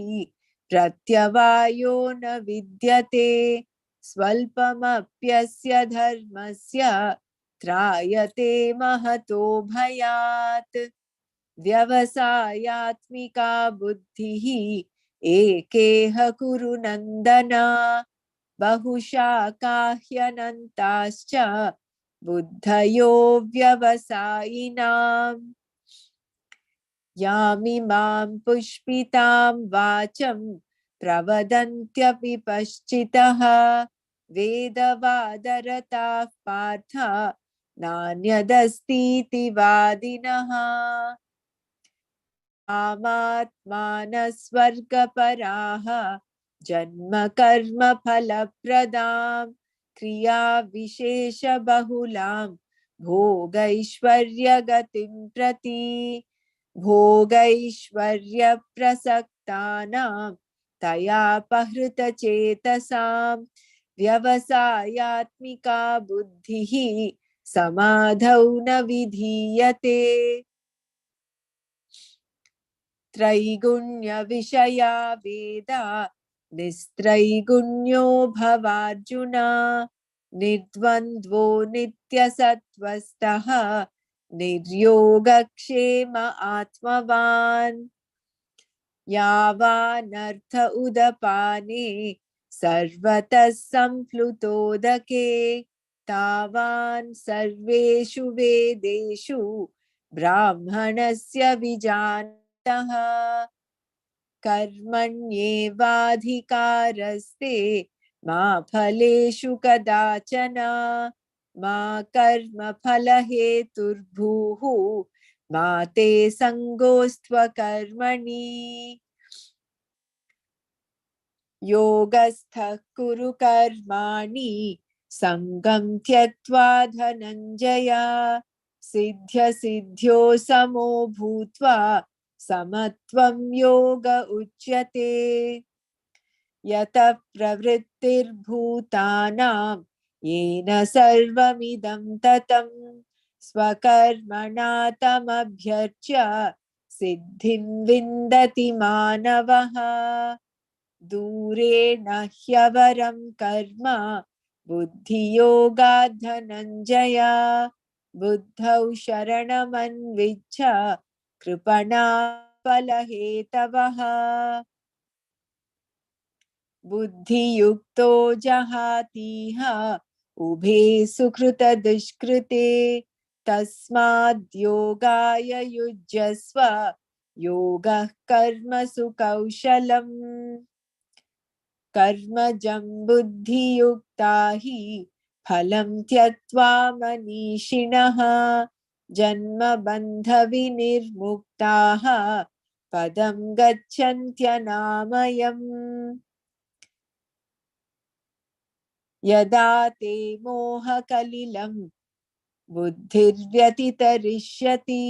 प्रत्यवायो न विद्यते स्वल्पमप्यस्य धर्मस्य त्रायते महतो भयात् व्यवसायात्मिका बुद्धिः एकेह कुरु नन्दन बहुशाखा ह्यनन्ताश्च बुद्धयो व्यवसायिनाम् यामिमां पुष्पितां वाचं प्रवदन्त्यपि पश्चितः वेदवादरताः पार्थ नान्यदस्तीति वादिनः कामात्मानस्वर्गपराः जन्म कर्म फलप्रदां क्रिया विशेषबहुलां भोगैश्वर्यगतिं प्रति भोगैश्वर्यप्रसक्तानां तयापहृतचेतसां व्यवसायात्मिका बुद्धिः समाधौ न विधीयते त्रैगुण्यविषया वेदा निस्त्रैगुण्यो भवार्जुन निर्द्वन्द्वो नित्यसत्त्वस्थः निर्योगक्षेम आत्मवान् यावानर्थ उदपाने सर्वतः सम्प्लुतोदके तावान् सर्वेषु वेदेषु ब्राह्मणस्य विजानतः कर्मण्येवाधिकारस्ते मा फलेषु कदाचन मा कर्मफलहेतुर्भूः मा ते सङ्गोऽस्त्वकर्मणि योगस्थः कुरु कर्माणि सङ्गं त्यक्त्वा धनञ्जय सिद्ध्यसिद्ध्यो समो भूत्वा समत्वं योग उच्यते यतः प्रवृत्तिर्भूतानां येन सर्वमिदं ततं स्वकर्मणा तमभ्यर्च्य सिद्धिं विन्दति मानवः दूरेण ह्यवरं कर्म बुद्धियोगात् धनञ्जय बुद्धौ शरणमन्विच्छ कृपणा फलहेतवः बुद्धियुक्तो जहातीह उभे सुकृतदुष्कृते तस्माद् योगाय युज्यस्व योगः कर्मसु कौशलम् कर्मजं बुद्धियुक्ता हि फलं त्यक्त्वा मनीषिणः जन्मबन्धविनिर्मुक्ताः पदं गच्छन्त्यनामयम् यदा ते मोहकलिलं बुद्धिर्व्यतितरिष्यति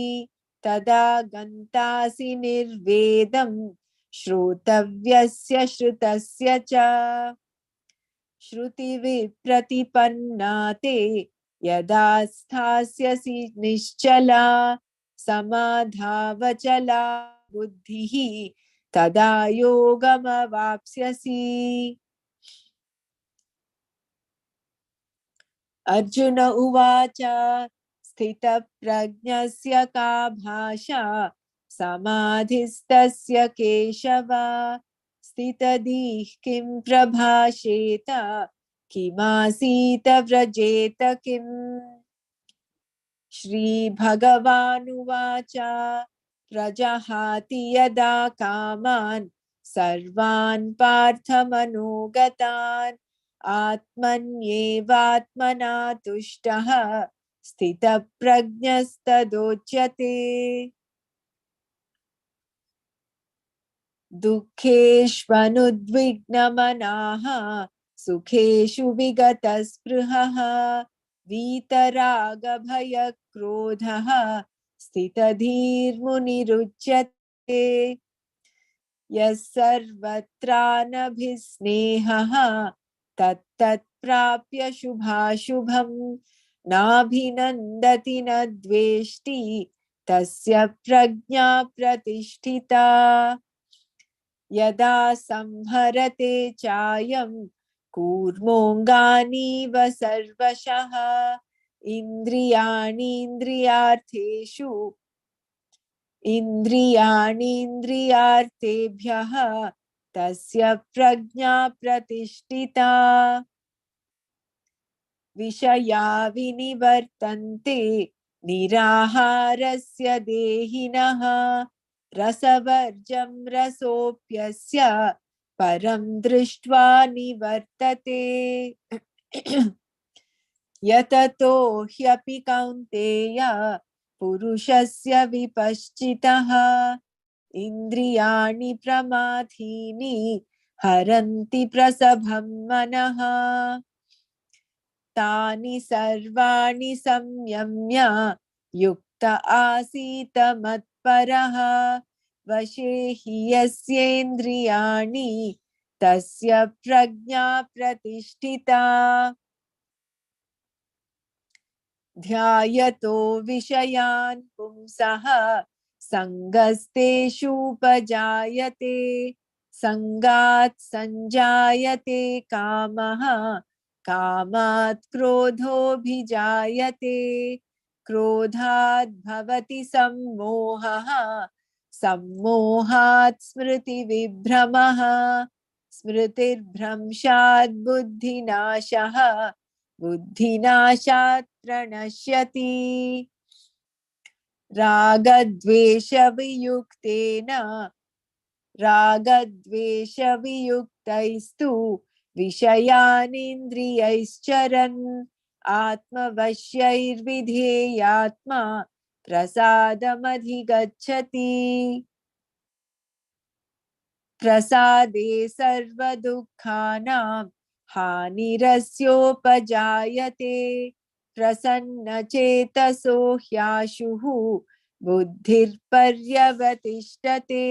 तदा गन्तासि निर्वेदं श्रोतव्यस्य श्रुतस्य च श्रुतिविप्रतिपन्ना ते यदा स्थास्यसि निश्चला समाधावचला बुद्धिः तदा योगमवाप्स्यसि अर्जुन उवाच स्थितप्रज्ञस्य का भाषा समाधिस्तस्य केशव स्थितधीः किं प्रभाषेत किमासीत व्रजेत किम् श्रीभगवानुवाच प्रजहाति यदा कामान् सर्वान् पार्थमनोगतान् आत्मन्येवात्मना तुष्टः स्थितप्रज्ञस्तदोच्यते दुःखेष्वनुद्विग्नमनाः सुखेषु विगतस्पृहः वीतरागभयक्रोधः स्थितधीर्मुनिरुच्यते यः सर्वत्रानभिस्नेहः तत्तत्प्राप्य शुभाशुभं नाभिनन्दति न द्वेष्टि तस्य प्रज्ञा प्रतिष्ठिता यदा संहरते चायं कूर्मोऽङ्गानीव सर्वशः इन्द्रियाणीन्द्रियार्थेभ्यः तस्य प्रज्ञा प्रतिष्ठिता विषया विनिवर्तन्ते निराहारस्य देहिनः रसवर्जं रसोऽप्यस्य परं दृष्ट्वा निवर्तते यततो ह्यपि कौन्तेय पुरुषस्य विपश्चितः इन्द्रियाणि प्रमाथीनि हरन्ति प्रसभं मनः तानि सर्वाणि संयम्य युक्त आसीत मत्परः वशे हि यस्येन्द्रियाणि तस्य प्रज्ञा प्रतिष्ठिता ध्यायतो विषयान् पुंसः सङ्गस्तेषूपजायते सङ्गात् सञ्जायते कामः कामात् क्रोधोऽभिजायते क्रोधात् भवति सम्मोहः सम्मोहात् स्मृतिविभ्रमः स्मृतिर्भ्रंशात् बुद्धिनाशः बुद्धिनाशात् प्रणश्यति रागद्वेषवियुक्तेन रागद्वेषवियुक्तैस्तु विषयानिन्द्रियैश्चरन् आत्मवश्यैर्विधेयात्मा प्रसादमधिगच्छति प्रसादे सर्वदुःखानां हानिरस्योपजायते प्रसन्नचेतसो ह्याशुः बुद्धिर्पर्यवतिष्ठते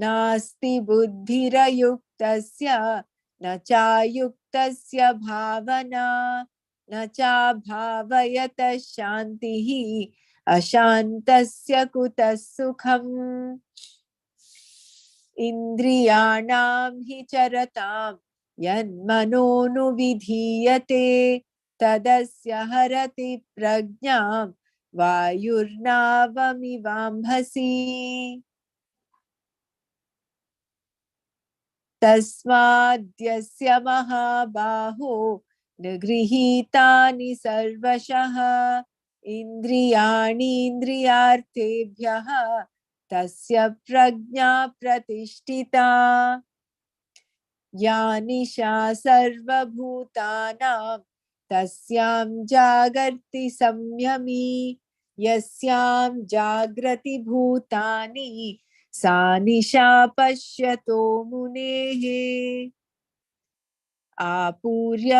नास्ति बुद्धिरयुक्तस्य न चायुक्तस्य भावना न चाभावयतः शान्तिः अशान्तस्य कुतः सुखम् इन्द्रियाणां हि चरतां यन्मनोनुविधीयते तदस्य हरति प्रज्ञां वायुर्नावमिवाम्भसि तस्माद्यस्य महाबाहो निगृहीतानि सर्वशः इन्द्रियाणीन्द्रियार्थेभ्यः तस्य प्रज्ञा प्रतिष्ठिता या निशा सर्वभूतानां तस्यां जागर्ति संयमी यस्यां जाग्रति भूतानि सा निशा पश्यतो मुनेः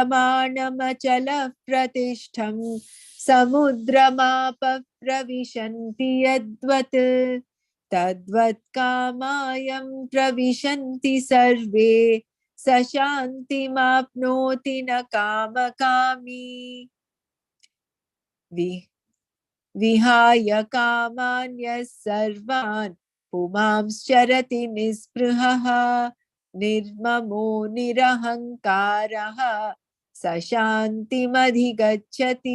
आपूर्यमाणमचलः प्रतिष्ठं समुद्रमापः प्रविशन्ति यद्वत् तद्वत् कामायं प्रविशन्ति सर्वे स शान्तिमाप्नोति न कामकामी विहाय कामान्यः सर्वान् पुमांश्चरति निःस्पृहः निर्ममो निरहङ्कारः स शान्तिमधिगच्छति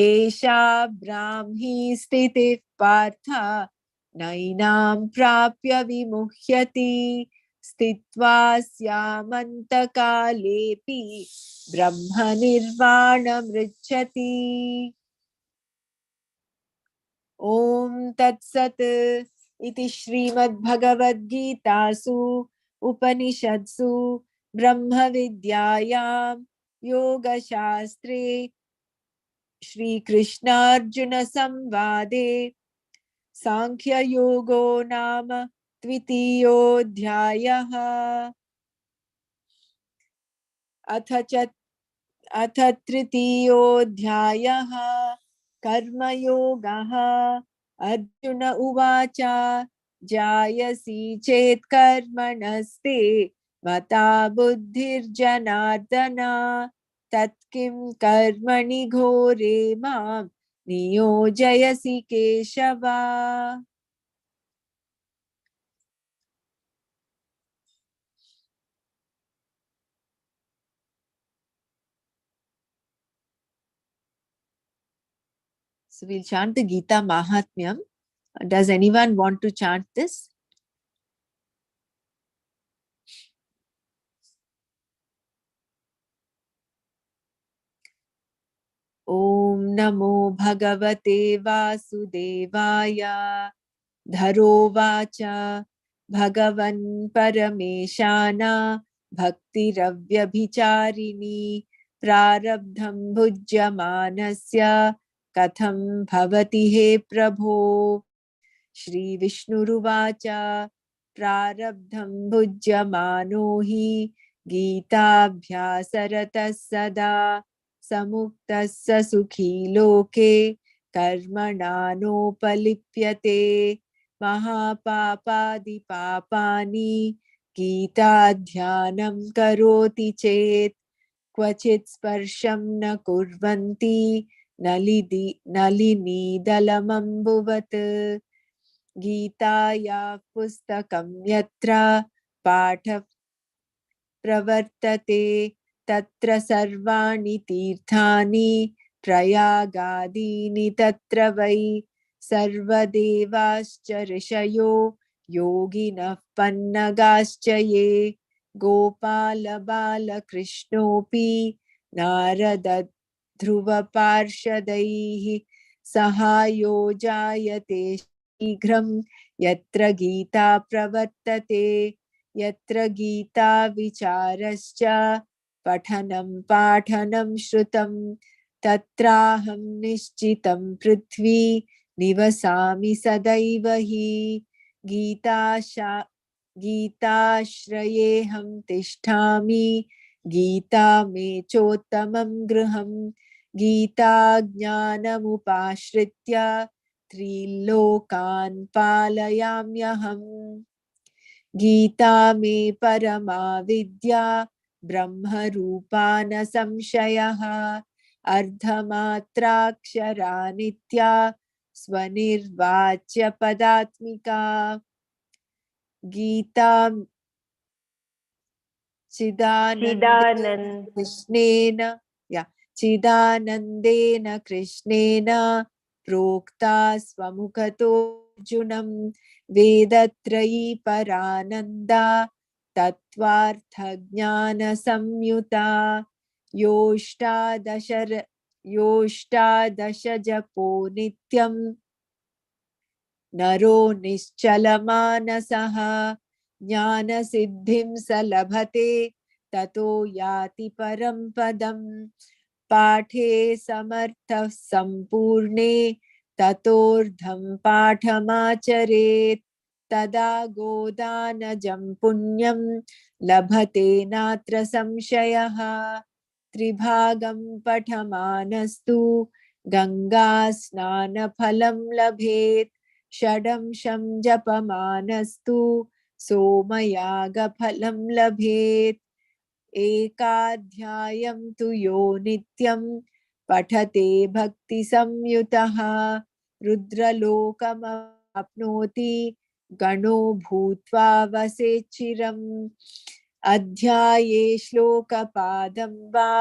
एषा ब्राह्मी स्थितिः पार्थ नैनां प्राप्य विमुह्यति स्थित्वा स्यामन्तकालेऽपि ब्रह्मनिर्वाणमृच्छति ॐ तत्सत् इति श्रीमद्भगवद्गीतासु उपनिषत्सु ब्रह्मविद्यायां योगशास्त्रे श्रीकृष्णार्जुनसंवादे सांख्ययोगो नाम द्वितीयोऽध्यायः अथ तृतीयोऽध्यायः कर्मयोगः अर्जुन उवाच जायसी चेत् कर्मणस्ते मता बुद्धिर्जनार्दन तत्किं कर्मणि घोरे मां नियोजयसि Keshava So we'll chant the Gita Mahatmyam. Does anyone want to chant this? Om Namo Bhagavate Vasudevaya Dharo Vacha Bhagavan Parameshana Bhaktiravyabicharini Prarabdham Bhujyamanasya Katham Bhavati He Prabho Shri Vishnuruvacha Prarabdham Bhujyamano Hi Gītābhyāsaratas Sada Samuktasya Sukhi Loke Karmanānopalipyate Mahapāpādi Pāpāni Gītādhyanam Karoti Chet Kvachit Sparsham Na Kurvanti Nalini Dalamambuvat Gītāya Pustakam Yatra Pātha Pravartate Tatra Sarvani Tirthani Prayagadini Tatra Vai Sarvadevascha Rishayo Yoginah Pannagascha Ye Gopala Bala Krishnopi Narada Dhruva Parshadaihi Sahayo Jayate शीघ्रं यत्र गीता प्रवर्तते यत्र गीता विचारश्च पठनं पाठनं श्रुतं तत्राहं निश्चितं पृथ्वी निवसामि सदैव हि गीताश्रयेऽहं तिष्ठामि गीता मे चोत्तमं गृहम् गीता ज्ञानमुपाश्रित्य त्रिलोकान् पालयाम्यहम् गीता मे परमा विद्या ब्रह्मरूपा न संशयः अर्धमात्राक्षरा नित्या स्वनिर्वाच्य पदात्मिका गीता चिदानन्देन कृष्णेन प्रोक्ता स्वमुखतो अर्जुनं वेदत्रयी परानन्दा तत्त्वार्थज्ञानसंयुता योष्टादश जपो नित्यं नरो निश्चलमानसः ज्ञानसिद्धिं स लभते ततो याति परं पदं पाठे समर्थः सम्पूर्णे ततोर्धं पाठमाचरेत् तदा गोदानजं पुण्यं लभते नात्र संशयः त्रिभागं पठमानस्तु गंगा स्नानफलं लभेत् षडंशं जपमानस्तु सोमयागफलं लभेत् एकाध्यायं तु यो नित्यं पठते भक्तिसंयुतः रुद्रलोकमवाप्नोति गणो भूत्वा वसेच्चिरम् अध्याये श्लोकपादं वा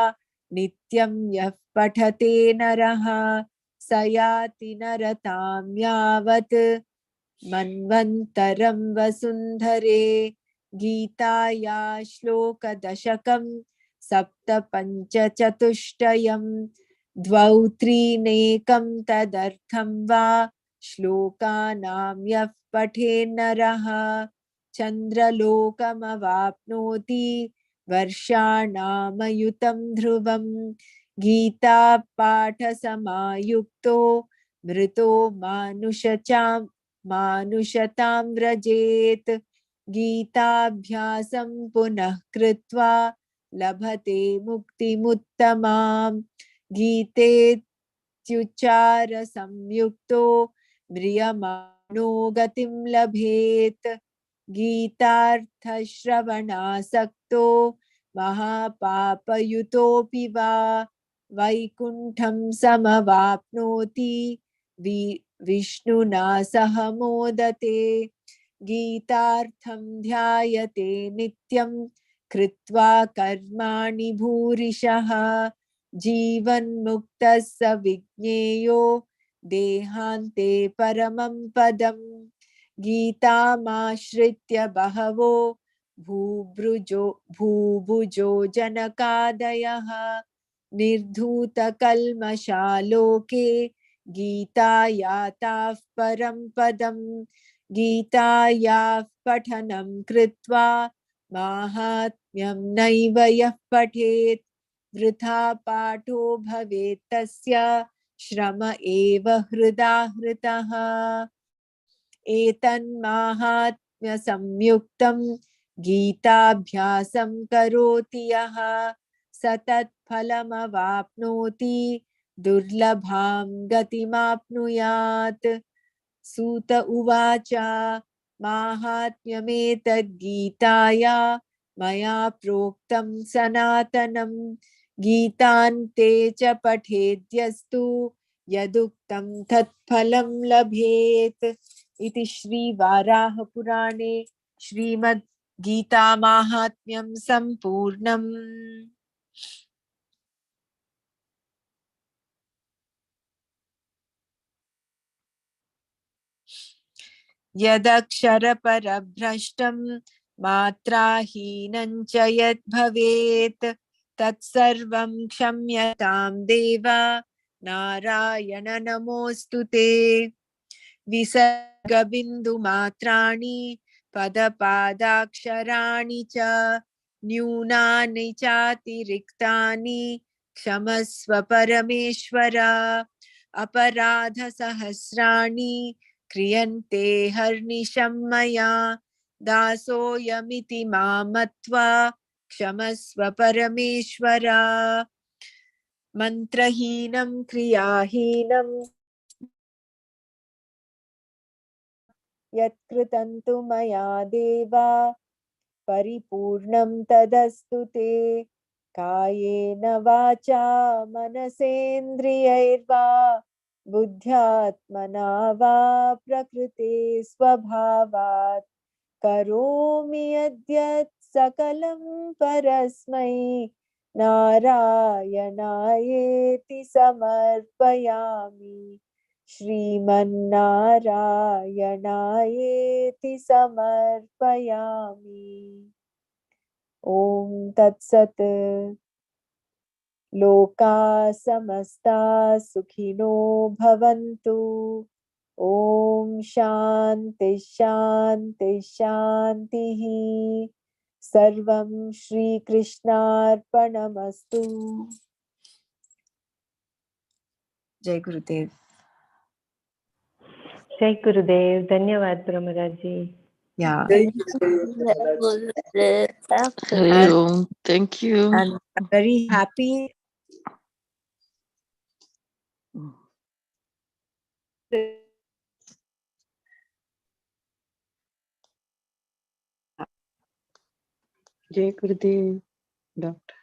नित्यं यः पठते नरः स याति नरतां यावत् मन्वन्तरं वसुन्धरे गीताया श्लोकदशकं सप्तपञ्चचतुष्टयं द्वौ त्रीनेकं तदर्थं वा श्लोकानां यः पठेन्नरः चन्द्रलोकमवाप्नोति वर्षाणामयुतं ध्रुवं गीता पाठसमायुक्तो मृतो मानुषतां व्रजेत् गीताभ्यासं पुनः कृत्वा लभते मुक्तिमुत्तमां गीतेत्युच्चार संयुक्तो म्रियमाणो गतिं लभेत् गीतार्थश्रवणासक्तो महापापयुतोऽपि वा वैकुण्ठं समवाप्नोति विष्णुना सह मोदते गीतार्थं ध्यायते नित्यं कृत्वा कर्माणि भूरिशः जीवन्मुक्तः स विज्ञेयो देहान्ते परमं पदम् गीतामाश्रित्य बहवो भूभुजो जनकादयः निर्धूतकल्मषालोके गीतायाताः परं पदम् गीतायाः पठनं कृत्वा माहात्म्यं नैव यः पठेत् वृथा पाठो भवेत् तस्य श्रम एव हृदा हृतः एतन्माहात्म्यसंयुक्तं गीताभ्यासं करोति यः स तत्फलमवाप्नोति दुर्लभां गतिमाप्नुयात् सूत उवाच माहात्म्यमेतद्गीताया मया प्रोक्तं सनातनं गीतान्ते च पठेद्यस्तु यदुक्तं तत्फलं लभेत् इति श्रीवाराहपुराणे श्रीमद्गीतामाहात्म्यं सम्पूर्णम्। यदक्षरपरभ्रष्टं मात्राहीनं च यद्भवेत् तत्सर्वं क्षम्यतां देव नारायण नमोऽस्तु ते। विसर्ग गबिन्दुमात्राणि पदपादाक्षराणि च न्यूनानि चातिरिक्तानि क्षमस्व परमेश्वर अपराधसहस्राणि क्रियन्ते हर्निशं मया दासोऽयमिति मां मत्वा क्षमस्व परमेश्वर मन्त्रहीनं क्रियाहीनं यत्कृतं तु मया देव परिपूर्णं तदस्तु ते कायेन वाचा मनसेन्द्रियैर्वा बुद्ध्यात्मना वा प्रकृते स्वभावात् करोमि यद्यत् सकलं परस्मै नारायणायेति समर्पयामि श्रीमन्नारायणायेति समर्पयामि। ॐ तत्सत्। लोका समस्ता सुखिनो भवन्तु। ॐ शान्ति शान्ति शान्तिः। सर्वं श्रीकृष्णार्पणमस्तु। जय गुरुदेव। जय गुरुदेव। धन्यवाद ब्रह्मराज जी। Yeah. Hari Om. Thank you. And I'm very happy. Jai Gurudev. Doctor.